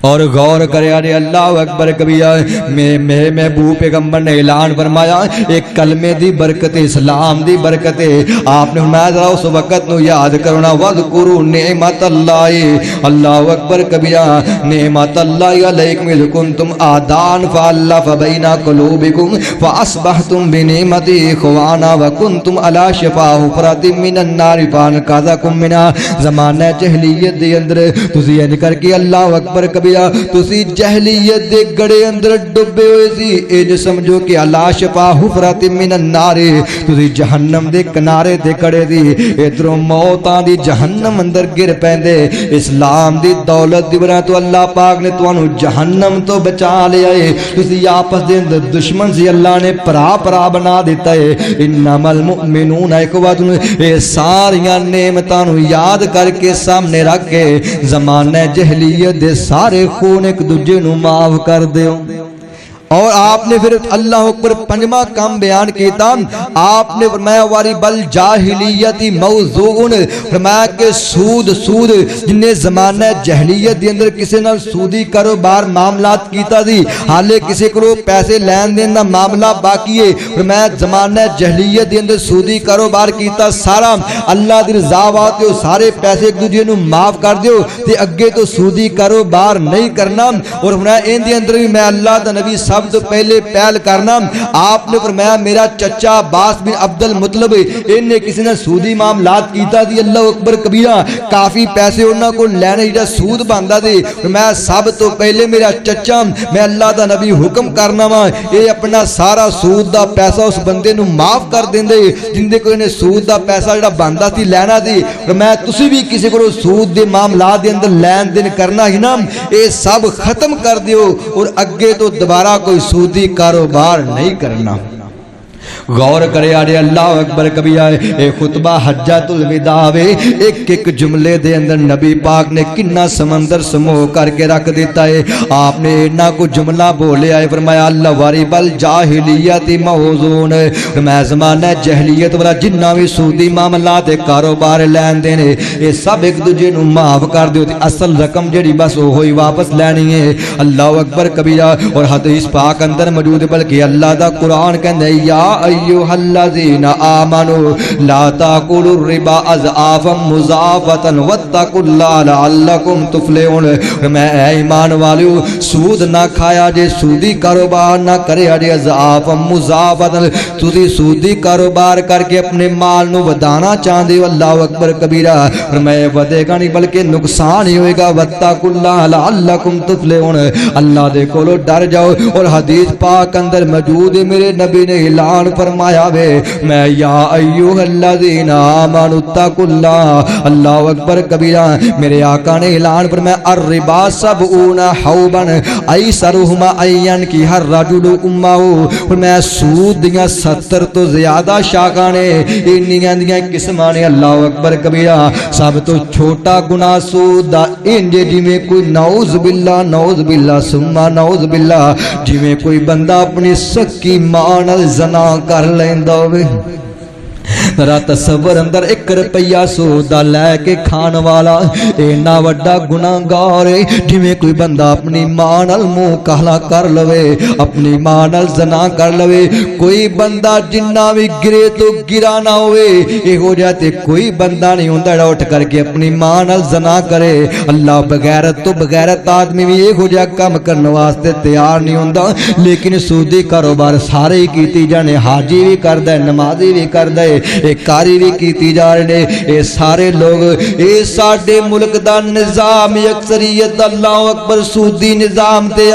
S3: اور غور کرے آرے اللہ اکبر کبیرہ میں محبوب پیغمبر نے اعلان فرمایا ایک کلمے دی برکت اسلام دی برکت آپ نے فرمایا ذرا اس وقت نو یاد کرنا وذکروا نعمت اللہ اللہ اکبر کبیرہ نعمت اللہ علیکم اذ کنتم اعداء فالف بین قلوبکم فاصبحتم بنعمتہ اخوانا وکنتم علی شفا حفرۃ من النار فانقذکم منہا زمانہ جہلیت دے اندر تسی ان کر کے اللہ اکبر اکبر کبیرہ تسی جہلیت دے گڑے اندر ڈبے ہوئے سی اے سمجھو کہ الا شفا حفرۃ من النار تسی جہنم دے کنارے تے کھڑے سی ادھروں موتاں دی جہنم اندر گر پیندے اسلام دی دولت دی وجہ تو اللہ پاک نے تانوں جہنم تو بچا لیا ہے تسی آپس دے اندر دشمن سی اللہ نے پرا بنا دیتا ہے انما المؤمنون اخوۃ اے ساریاں نعمتاں نو یاد کر کے سامنے رکھ کے زمانہ جہلیت دے سارے خون ایک دوجے نو معاف کر دیو اور آپ نے پھر اللہ اکبر پنجواں کام بیان کیتا آپ نے فرمایا واری بل جاہلیتی موضوعن فرمایا کہ سود جن زمانہ جہلیت دے اندر کسی نال سودی کاروبار معاملات کیتا دی حالے کسی کو پیسے لین دین دا معاملہ باقی ہے فرمایا زمانہ جہلیت دے اندر سودی کاروبار کیتا سارا اللہ دی رضا واسطے سارے پیسے ایک دوجے نو معاف کر دیو تے اگے تو سودی کاروبار نہیں کرنا اور فرمایا ان دے اندر بھی میں اللہ دا نبی سب تو پہلے پہل کرنا آپ نے فرمایا میرا چچا عباس بن عبد المطلب ان نے کسی نے سودی معاملات کیتا دی اللہ اکبر کبیرہ کافی پیسے انہاں کو لینے جڑا سود باندا دی فرمایا سب تو پہلے میرا چچا میں اللہ دا نبی حکم کرنا وا اے اپنا سارا سود دا پیسہ اس بندے نو معاف کر دیندے جن دے کوئی نے سود دا پیسہ جڑا باندا سی لینا دی فرمایا تسی بھی کسی کو سود دے معاملات دے اندر لین دین کرنا ہی نا اے سب ختم کر دیو اور اگے تو دوبارہ کوئی سودی کاروبار نہیں کرنا غور کرے آڑے اللہ اکبر کبیرہ اے خطبہ حجۃ الوداع ایک ایک جملے دے اندر نبی پاک نے کنا سمندر سمو کر کے رکھ دیتا ہے آپ نے اینا کو جملہ بولے آئے فرمایا اللہ واری بل جاہلیت موضوعن فرمایا زمانہ جہلیت والا جنہ بھی سودی معاملات کاروبار لین دینے اے سب ایک دوجے نو معاف کر دیو تے اصل رقم جڑی بس ہوئی واپس لینی ہے اللہ اکبر کبیرہ اور حدیث پاک اندر موجود ہے بلکہ اللہ دا قرآن کہندے یا ایوہ الذین آمنوا لا تاکلوا الربا اضعافا مضاعفا واتقوا اللہ لعلکم تفلحون میں اے ایمان والیو سود نہ کھایا جے سودی کاروبار نہ کرے جے اضعافا مضاعفا تسی سودی کاروبار کر کے اپنے مال نو ودانا چاہندے ہو اللہ اکبر کبیرہ میں ودے گا نہیں بلکہ نقصان ہی ہوئے گا واتقوا اللہ لعلکم تفلحون اللہ دے کولو ڈر جاؤ اور حدیث پاک اندر موجود ہے میرے نبی نے اعلان فرمایا وے میں یا ایوہ الذین آمنوا اتقوا اللہ اللہ اکبر کبیرہ میرے آقا نے اعلان فرمایا الربا سبعون حوبا ایسرہما این کی ہر رجل امہو فرمایا سود دیاں 70 تو زیادہ شاخانے انیاں دیاں قسمانے اللہ اکبر کبیرہ سب تو چھوٹا گناہ سود دا انجے جی میں کوئی نعوذ باللہ ثم نعوذ باللہ جی میں کوئی بندہ اپنی سکی مانل زنا کر لیندا ہوئے ذرا تصور اندر 1 روپیہ سودا لے کے کھان والا اینا وڈا گناہگار ہے جویں کوئی بندہ اپنی ماں نال منہ کالا کر لوے اپنی ماں نال زنا کر لوے کوئی بندہ جنہ بھی گرے تو گرا نہ ہوئے اے ہو جاتے کوئی بندہ نہیں ہوندا جڑا اٹھ کر کے اپنی ماں نال زنا کرے اللہ بغیرت تو بغیرت آدمی بھی ایک ہو جا کام کرنے واسطے تیار نہیں ہوندا لیکن سودی کاروبار سارے ہی کیتی جانے حاجی بھی کردا ہے نمازی بھی کردا ہے ایک کاری بھی کیتی جا رہے اے سارے لوگ اے ساڈے ملک دا نظام اکثریت اللہ اکبر سودی نظام تے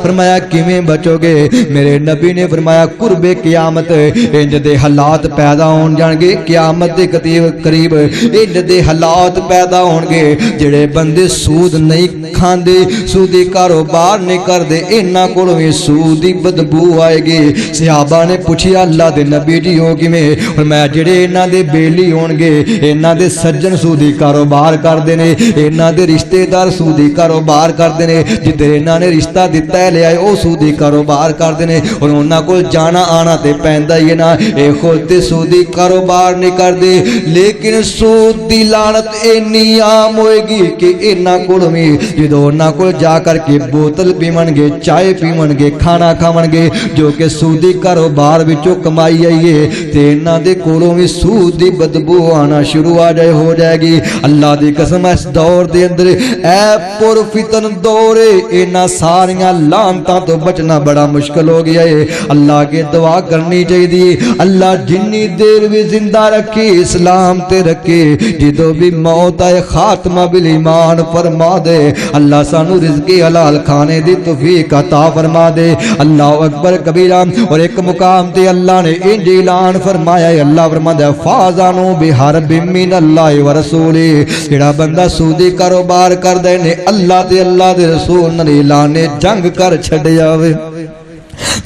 S3: فرمایا کیویں بچو گے میرے نبی نے فرمایا قرب قیامت انج دے حالات پیدا ہون جان گے قیامت دے قریب انج دے حالات پیدا ہون گے جڑے بندے سود نہیں کھاندے سودی کاروبار نہیں کردے انہاں کولوں وی سودی بدبو آئے گی صحابہ نے پوچھیا اللہ دے نبی جی ہو کیویں فرمایا جڑے انہاں دے بیلی ہون گے انہاں دے سجن سودی کاروبار کردے نے انہاں دے رشتہ دار سودی کاروبار کردے نے جدھر انہاں نے رشتہ دتا ہے لے آئے او سودی کاروبار کردے نے اور انہاں کول جانا آنا تے پیندا ہی نا اے خود تے سودی کاروبار نہیں کردے لیکن سود دی لعنت اینی عام ہوئے گی کہ انہاں کول وی جدوں انہاں کول جا کر کے بوتل پیون گے چائے پیون گے کھانا کھاون گے جو کہ سودی کاروبار وچوں کمائی آئی ہے تے انہاں دے کولوں بھی سود دی بدبو آنا شروع ہو جائے گی. اللہ دی قسم اس دور دے اندر اے پر فتن دور انہاں ساریاں لعنتاں تو بچنا بڑا مشکل ہو گیا ہے. اللہ کے دعا کرنی چاہیے اللہ جنی دیر بھی زندہ رکھے اسلام تے رکھے جدو بھی موت آئے خاتمہ بالایمان فرما دے. اللہ سانو رزق حلال کھانے دی توفیق عطا فرما دے. اللہ اکبر کبیرہ. اور ایک مقام تے اللہ نے انج اعلان فرمایا ہے اللہ فرماتا ہے فازانو بحرب من اللہ ورسولہ. جڑا بندہ سودی کاروبار کر دے نے اللہ تے اللہ دے رسول نے اعلان جنگ کر چھڈیا وے.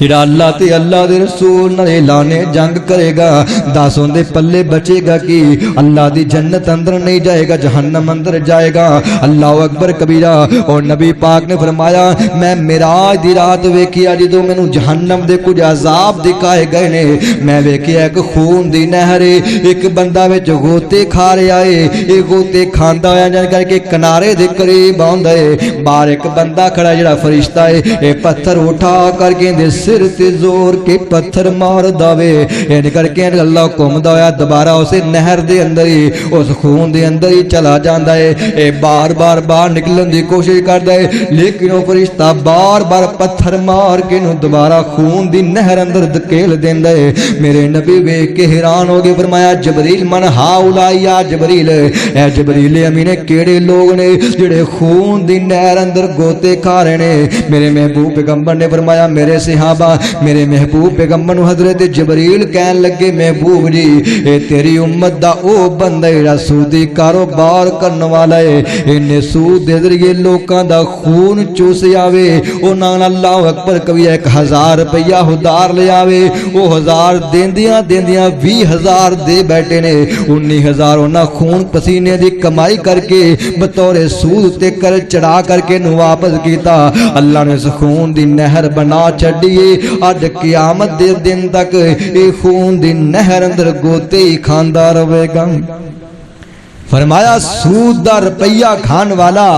S3: جڑا اللہ تے اللہ دے رسول نال اعلان جنگ کرے گا داسوں دے پلے بچے گا کی اللہ دی جنت اندر نہیں جائے گا جہنم اندر جائے گا. اللہ اکبر کبیرہ. اور نبی پاک نے فرمایا میں معراج دی رات ویکھیا جدوں مینوں جہنم دے کچھ عذاب دکھائے گئے نے میں ویکھیا ایک خون دی نہر ایک بندہ وچ غوطے کھا رہا ہے. اے غوطے کھاندا ہویا جان کر کے کنارے دے قریب آندا ہے. باہر ایک بندہ کھڑا جڑا فرشتہ ہے اے پتھر اٹھا کر کے سر تے زور کے پتھر مار داوے این کر کے اللہ حکم دایا دوبارہ اسے نہر دے اندر ہی اس خون دے اندر ہی چلا جاندا ہے. اے بار بار باہر نکلن دی کوشش کردا ہے لیکن وہ فرشتہ بار بار پتھر مار کے نو دوبارہ خون دی نہر اندر دھکیل دیندا ہے. میرے نبی ویکھ کے حیران ہو گئے فرمایا جبریل من ہاؤلاء یا جبریل اے جبریل امین کیڑے لوگ نے جڑے خون دی نہر اندر گوتے کھا رہے نے. میرے محبوب پیغمبر نے فرمایا میرے صحابہ میرے محبوب پیغمبر حضرت جبریل کہن لگے محبوب جی اے تیری امت دا او بندہ جڑا سودی کاروبار کرن والا ہے انہیں سود دے ذریعے لوکاں دا خون چوس آوے انہاں اللہ اکبر کبھی 1000 روپیہ ادھار لے آوے وہ 1000 دیندیاں 20000 دے بیٹھے نے 19000 انہاں خون پسینے دی کمائی کر کے بطور سود تے کر چڑھا کر کے نو واپس کیتا. اللہ نے اس خون دی نہر بنا چھڈی اج قیامت دے دن تک اے خون دی نہر اندر گوتے ہی کھاندا رہے گا. فرمایا سود دا روپیہ کھان والا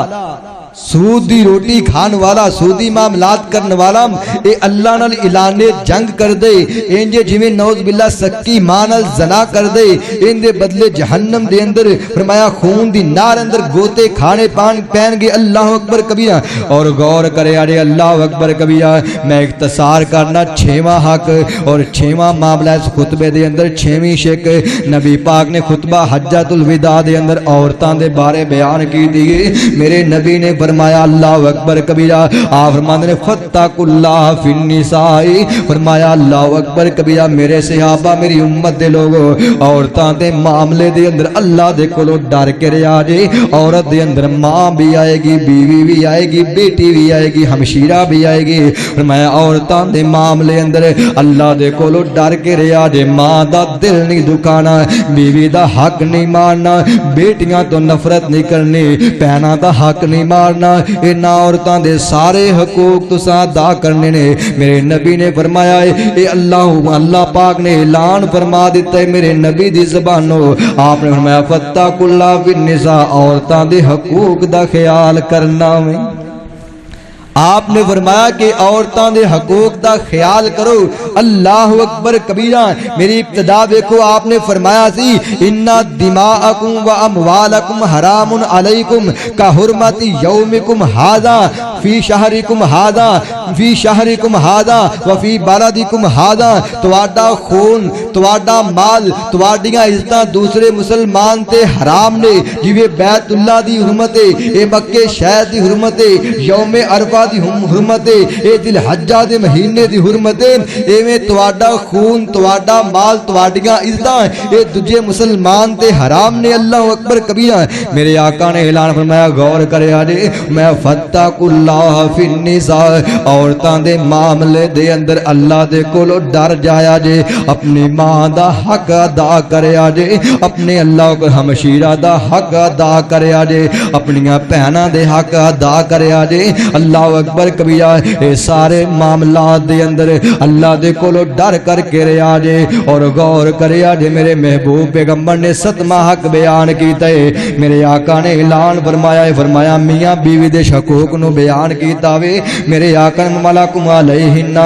S3: سود دی روٹی کھان والا سودی معاملات کرن والا اے اللہ نال اعلان جنگ کر دے انجے جویں نعوذ باللہ سکی ماں نال زنا کر دے ان دے بدلے جہنم دے اندر فرمایا خون دی نار اندر گوتے کھانے پین گے. اللہ اکبر کبیرہ. اور غور کرے اڑے اللہ اکبر کبیرہ. میں اختصار کرنا 6واں حق اور 6واں معاملہ اس خطبے دے اندر 6ویں شک نبی پاک نے خطبہ حجۃ الوداع دے اندر عورتاں دے بارے بیان کی دی. میرے نبی نے فرمایا اللہ اکبر کبیرہ آپ فرماتے ہیں فتق اللہ فی النساء فرمایا اللہ اکبر کبیرہ میرے صحابہ میری امت دے لوگو عورتاں دے معاملے دے اندر اللہ دے کولو ڈر کے رہیا جے. عورت دے اندر ماں بھی آئے گی بیوی بھی آئے گی بیٹی بھی آئے گی ہمشیرہ بھی آئے گی. فرمایا عورتاں دے معاملے اندر اللہ دے کولو ڈر کے رہیا جے. ماں دا دل نہیں دکھانا بیوی دا حق نہیں مارنا بیٹیاں تو نفرت نہیں کرنی بہناں دا حق نہیں مارنا انہاں عورتاں دے سارے حقوق تساں ادا کرنے نے. میرے نبی نے فرمایا اے اللہ پاک نے اعلان فرما دیتا ہے میرے نبی دی زبانوں آپ نے فرمایا فتقوا اللہ فی النساء عورتاں دے حقوق دا خیال کرنا میں آپ نے فرمایا کہ عورتاں دے حقوق دا خیال کرو. اللہ اکبر کبیرہ. میری ابتدا دیکھو آپ نے فرمایا سی ان دماءکم و اموالکم حرام علیکم کحرمت یومکم ھذا فی شہرکم ھذا فی شہرکم ھذا وفی بلدکم ھذا. تواڈا خون تواڈا مال تواڈیاں عزتاں دوسرے مسلمان تے حرام نے جویں بیت اللہ دی حرمت اے مکے شہر دی حرمت یوم عرفہ دی حرمت اے ذی الحجہ دے مہینے دی حرمت ایویں تواڈا خون تواڈا مال تواڈیاں عزتاں اے دوجے مسلمان تے حرام نے. اللہ اکبر کبیرہ. میرے آقا نے اعلان فرمایا غور کریا جے میں فتقوا اللہ فی النساء عورتاں دے معاملے دے اندر اللہ دے کولو ڈر جایا جے اپنی ماں دا حق ادا کریا جے اپنے اللہ کو ہمشیرہ دا حق ادا کریا جے اپنیاں بہناں دے حق ادا کریا جے. اللہ اکبر کبیرہ اے سارے معاملات دے اندر اللہ دے کولو ڈر کر کے رہا جے اور غور کریا جے میرے محبوب پیغمبر نے 7واں حق بیان کیتا ہے میرے آقا نے اعلان فرمایا ہے فرمایا میاں بیوی دے حقوق نو بیان کیتا وے میرے آقا نے ملکم علیہن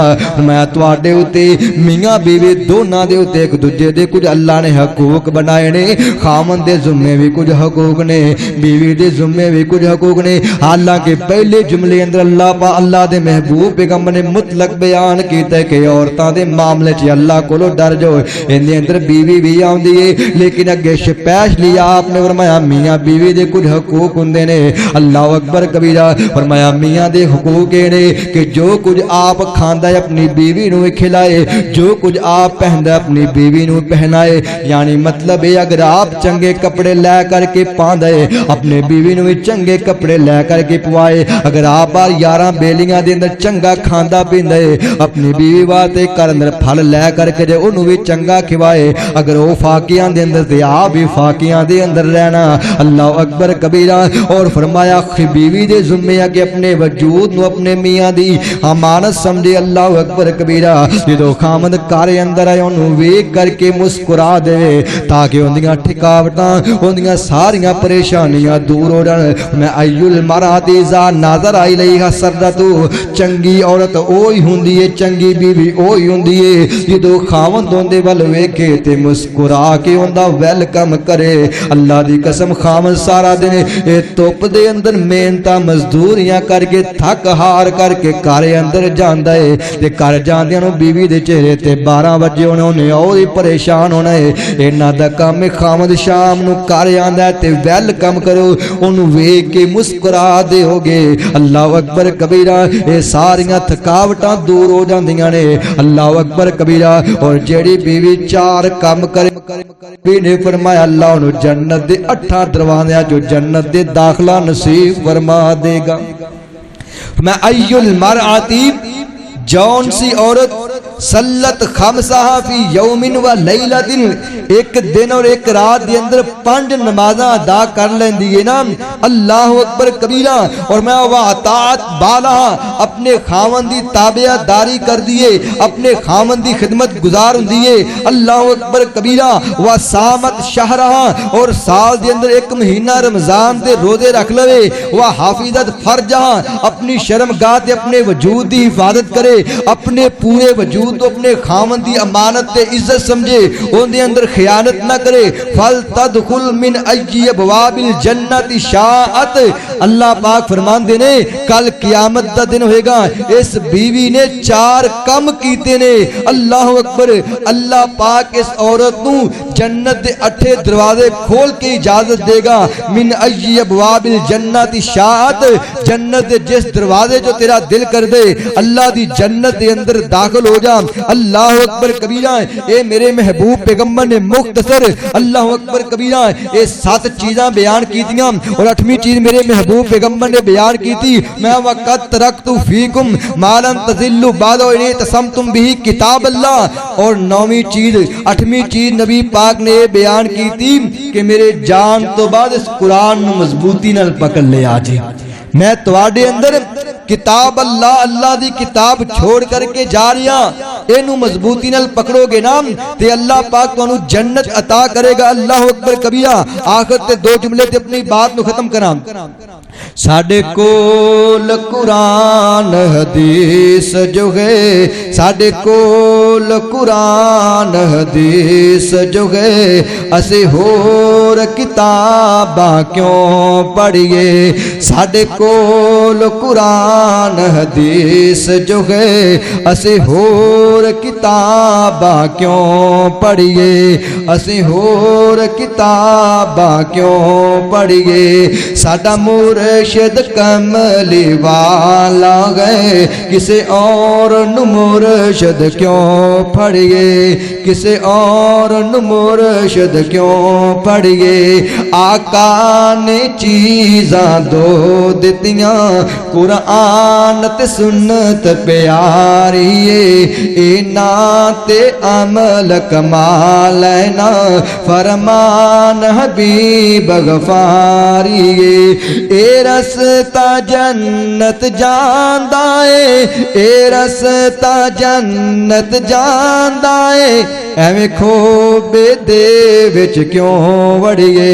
S3: میں تواڈے اُتے میاں بیوی دوناں دے اُتے ایک دوجے دے کچھ اللہ نے حقوق بنائے نے خامن دے ذمے بھی کچھ حقوق نے بیوی دے ذمے بھی کچھ حقوق نے حالانکہ پہلے جملے اندر اللہ دے محبوب پیغمبر نے مطلق بیان کیتا ہے کہ عورتاں دے معاملے چ اللہ کولو ڈر جو ان دے اندر بیوی بھی آوندی ہے لیکن اگے شپیش لیا آپ نے فرمایا میاں بیوی دے کچھ حقوق ہوندے نے اللہ اکبر کبیرہ فرمایا میاں دے حقوق نے کہ جو کچھ آپ کھاندا ہے اپنی بیوی نو کھلائے جو کچھ آپ پہندا ہے اپنی بیوی نو پہنائے یعنی مطلب ہے اگر آپ چنگے کپڑے لے کر کے پاندا ہے اپنے بیوی نو چنگے کپڑے لے کر کے پوائے اگر آپ 11 بیلیاں دے اندر چنگا کھاندا پیندا ہے اپنی بیوی واسطے کر اندر پھل لے کر کے اونوں وی چنگا کھوائے اگر وہ فاقیاں دے اندر تے آپ بھی فاقیاں دے اندر رہنا اللہ اکبر کبیرہ اور فرمایا بیوی دے ذمہ ہے کہ اپنے وجود نو اپنے میاں دی امانت سمجھے اللہ اکبر کبیرہ جدوں خامد گھر اندر آئے اونوں ویکھ کر کے مسکرا دے تاکہ اندیاں ٹھکاوٹاں اندیاں ساریاں پریشانیاں دور ہو جان میں ایل المرأۃ اذا نظر الیہا سرۃ چنگی عورت اوہی ہوندی ہے چنگی بیوی اوہی ہوندی ہے جدوں خاوند اندے ول ویکھے تے مسکرا کے اوندا ویلکم کرے اللہ دی قسم خامد سارا دن اے توپ دے اندر محنتاں مزدوریاں کر کے تھک ہار کر کے گھر اندر جاندا ہے تے گھر جاندیاں نو بیوی دے چہرے تے 12 بجے انہوں اور ہی پریشان ہونا ہے انہاں دا کام خامد شام نو گھر آندا ہے تے ویلکم کرو اونوں ویکھ کے مسکرا دے ہوگے اللہ اکبر کبیرہ اے ساریاں تھکاوٹاں دور ہو جاندیاں نے اللہ اکبر کبیرہ اور جیڑی بیوی 4 کام کرے بھی نے فرمایا اللہ انہوں جنت دے 8 دروازے جو جنت دے داخلہ نصیب فرما دے گا میں ایل المرأۃ جون سی عورت سلت خمسہا فی یومن و لیلت ایک دن اور ایک رات دی اندر 5 نمازاں ادا کر لیندی ہے نا اللہ اکبر کبیرہ اور میں واطاعت بالا اپنے خاوند دی تابع داری کر دیے اپنے خاوند دی خدمت گزار ہوندی ہے اللہ اکبر کبیرہ و صامت شہرہ اور سال دی اندر ایک مہینہ رمضان دے روزے رکھ لوے و حافظت فرجہ اپنی شرمگاہ تے اپنے وجود دی حفاظت کرے اپنے پورے وجود تو اپنے خامن دی امانت تے عزت سمجھے ان دے اندر خیانت نہ کرے فَلْتَدْخُلْ مِنْ أَيِّ أَبْوَابِ الْجَنَّةِ شَاءَتْ اللہ پاک فرمان دینے کل قیامت دا دن ہوئے گا اس بیوی نے 4 کم کیتے نے اللہ اکبر اللہ پاک اس عورت نو جنت دے 8 دروازے کھول کے اجازت دے گا من أَيِّ أَبْوَابِ الْجَنَّةِ شَاءَتْ جنت دے جس دروازے جو تیرا دل کر دے اللہ دی جنت دے اندر داخل ہو جا اللہ اکبر کبیرہ اے میرے محبوب پیغمبر نے مختصر اللہ اکبر کبیرہ اے 7 چیزاں بیان کی تھیاں اور 8ویں چیز میرے محبوب پیغمبر نے بیان کی تھی میں وقت ترکت فیکم ما لن تضلوا بعد ان اعتصمتم به کتاب اللہ اور 9ویں چیز 8ویں چیز نبی پاک نے بیان کی تھی کہ میرے جان تو بعد اس قرآن نو مضبوطی نال پکڑ لے آجے میں تواڈے اندر کتاب اللہ دی کتاب چھوڑ کر کے جا رہا اینو مضبوطی نال پکڑو گے نا تے اللہ پاک تانوں جنت عطا کرے گا اللہ اکبر کبیرہ آخر تے 2 جملے تے اپنی بات نو ختم کراں ساڈے کول قرآن حدیث جو ہے ساڈے کول قرآن حدیث جو ہے اسی ہور کتاباں کیوں پڑھیے ساڈے کول قرآن حدیث جو ہے اسی ہور کتاباں کیوں پڑھیے اسی ہور کتاباں کیوں پڑھیے ساڈا مرشد کملی والا گئے کسے اور نو مرشد کیوں پڑھیے کسے اور نو مرشد کیوں پڑھیے آقا نے چیزاں دو دتیاں قرآن تے سنت پیاری اینا تے عمل کمال اینا فرمان حبیب غفاری اے رستہ جنت جاندا اے رستہ جنت جاندا ایویں کھوبے دے وچ کیوں وڑیے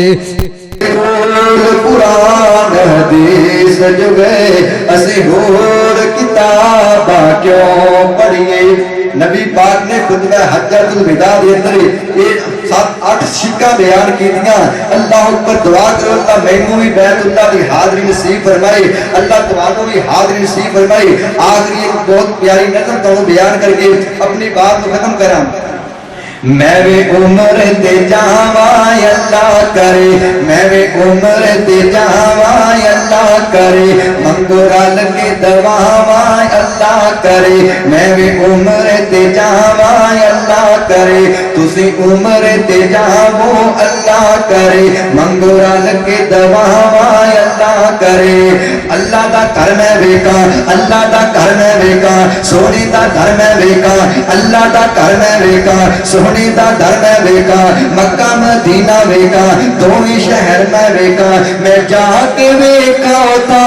S3: قرآن حدیث جو گئے اسی ہور کتاباں کیوں پڑھیے نبی پاک نے خطبہ حجۃ الوداع دے اندر یہ 7-8 شکاں بیان کیتیاں اللہ اکبر دعا کرو اللہ مینوں بھی بیت اللہ دی حاضری نصیب فرمائے اللہ تمہانوں بھی حاضری نصیب فرمائے آخری ایک بہت پیاری نظم تمہیں بیان کر کے اپنی بات کو ختم کراں میں بھی عمر تے جاواں اللہ کرے میں بھی عمر تے جاواں اللہ کرے منگو رل کے دواواں اللہ کرے میں بھی عمر تے جاواں اللہ کرے تسی عمر تے جاو اللہ کرے منگو رل کے دواواں اللہ کرے اللہ دا گھر میں ویکھاں اللہ دا گھر میں ویکھاں سونے دا گھر میں ویکھاں اللہ دا گھر میں ویکھاں سونے دا در میں ویکھاں مکہ مدینہ ویکھاں دوویں شہر میں ویکھاں میں جا کے ویکھاں تا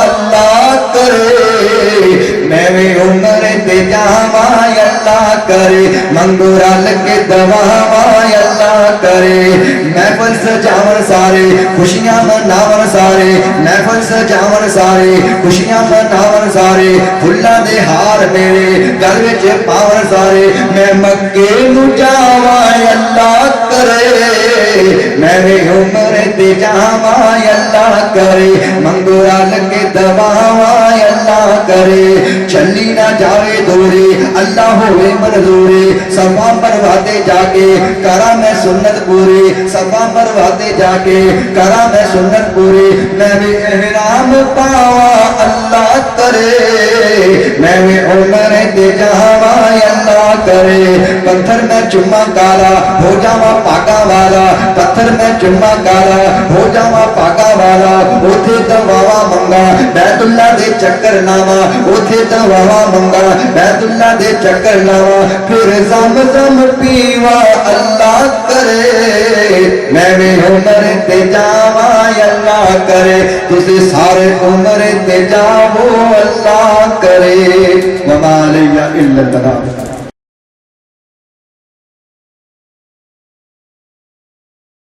S3: اللہ کرے میں بھی عمر تے جاواں اللہ کرے منگو رل کے دواواں اللہ کرے محفل سجاون سارے خوشیاں مناون سارے محفل سجاون سارے خوشیاں مناون سارے پھلاں دے ہار میرے گھر وچ پاون سارے میں مکے نو جاواں اللہ کرے میں بھی عمر تے جاواں اللہ کرے منگو رل کے دواواں اللہ کرے چلی نہ جاوے دورے اللہ ہوئے منظورے صفا مرواتے جا کے کرا میں سنت پوری صفا مرواتے جا کے کرا میں سنت پوری میں بھی احرام پاواں اللہ کرے میں بھی عمر تے جاواں اللہ کرے پتھر میں چما کالا ہو جاواں پاکا والا پتھر میں چما کالا ہو جاواں پاکا والا اوتھے دواواں منگا بیت اللہ دے چکر لاواں اوتھے دواواں منگا بیت اللہ دے چکر لاواں پھر زمزم پیواں اللہ کرے میں بھی عمر تے جاواں اللہ کرے تسی سارے عمر تے جاو اللہ کرے وما علیہ الا البلاغ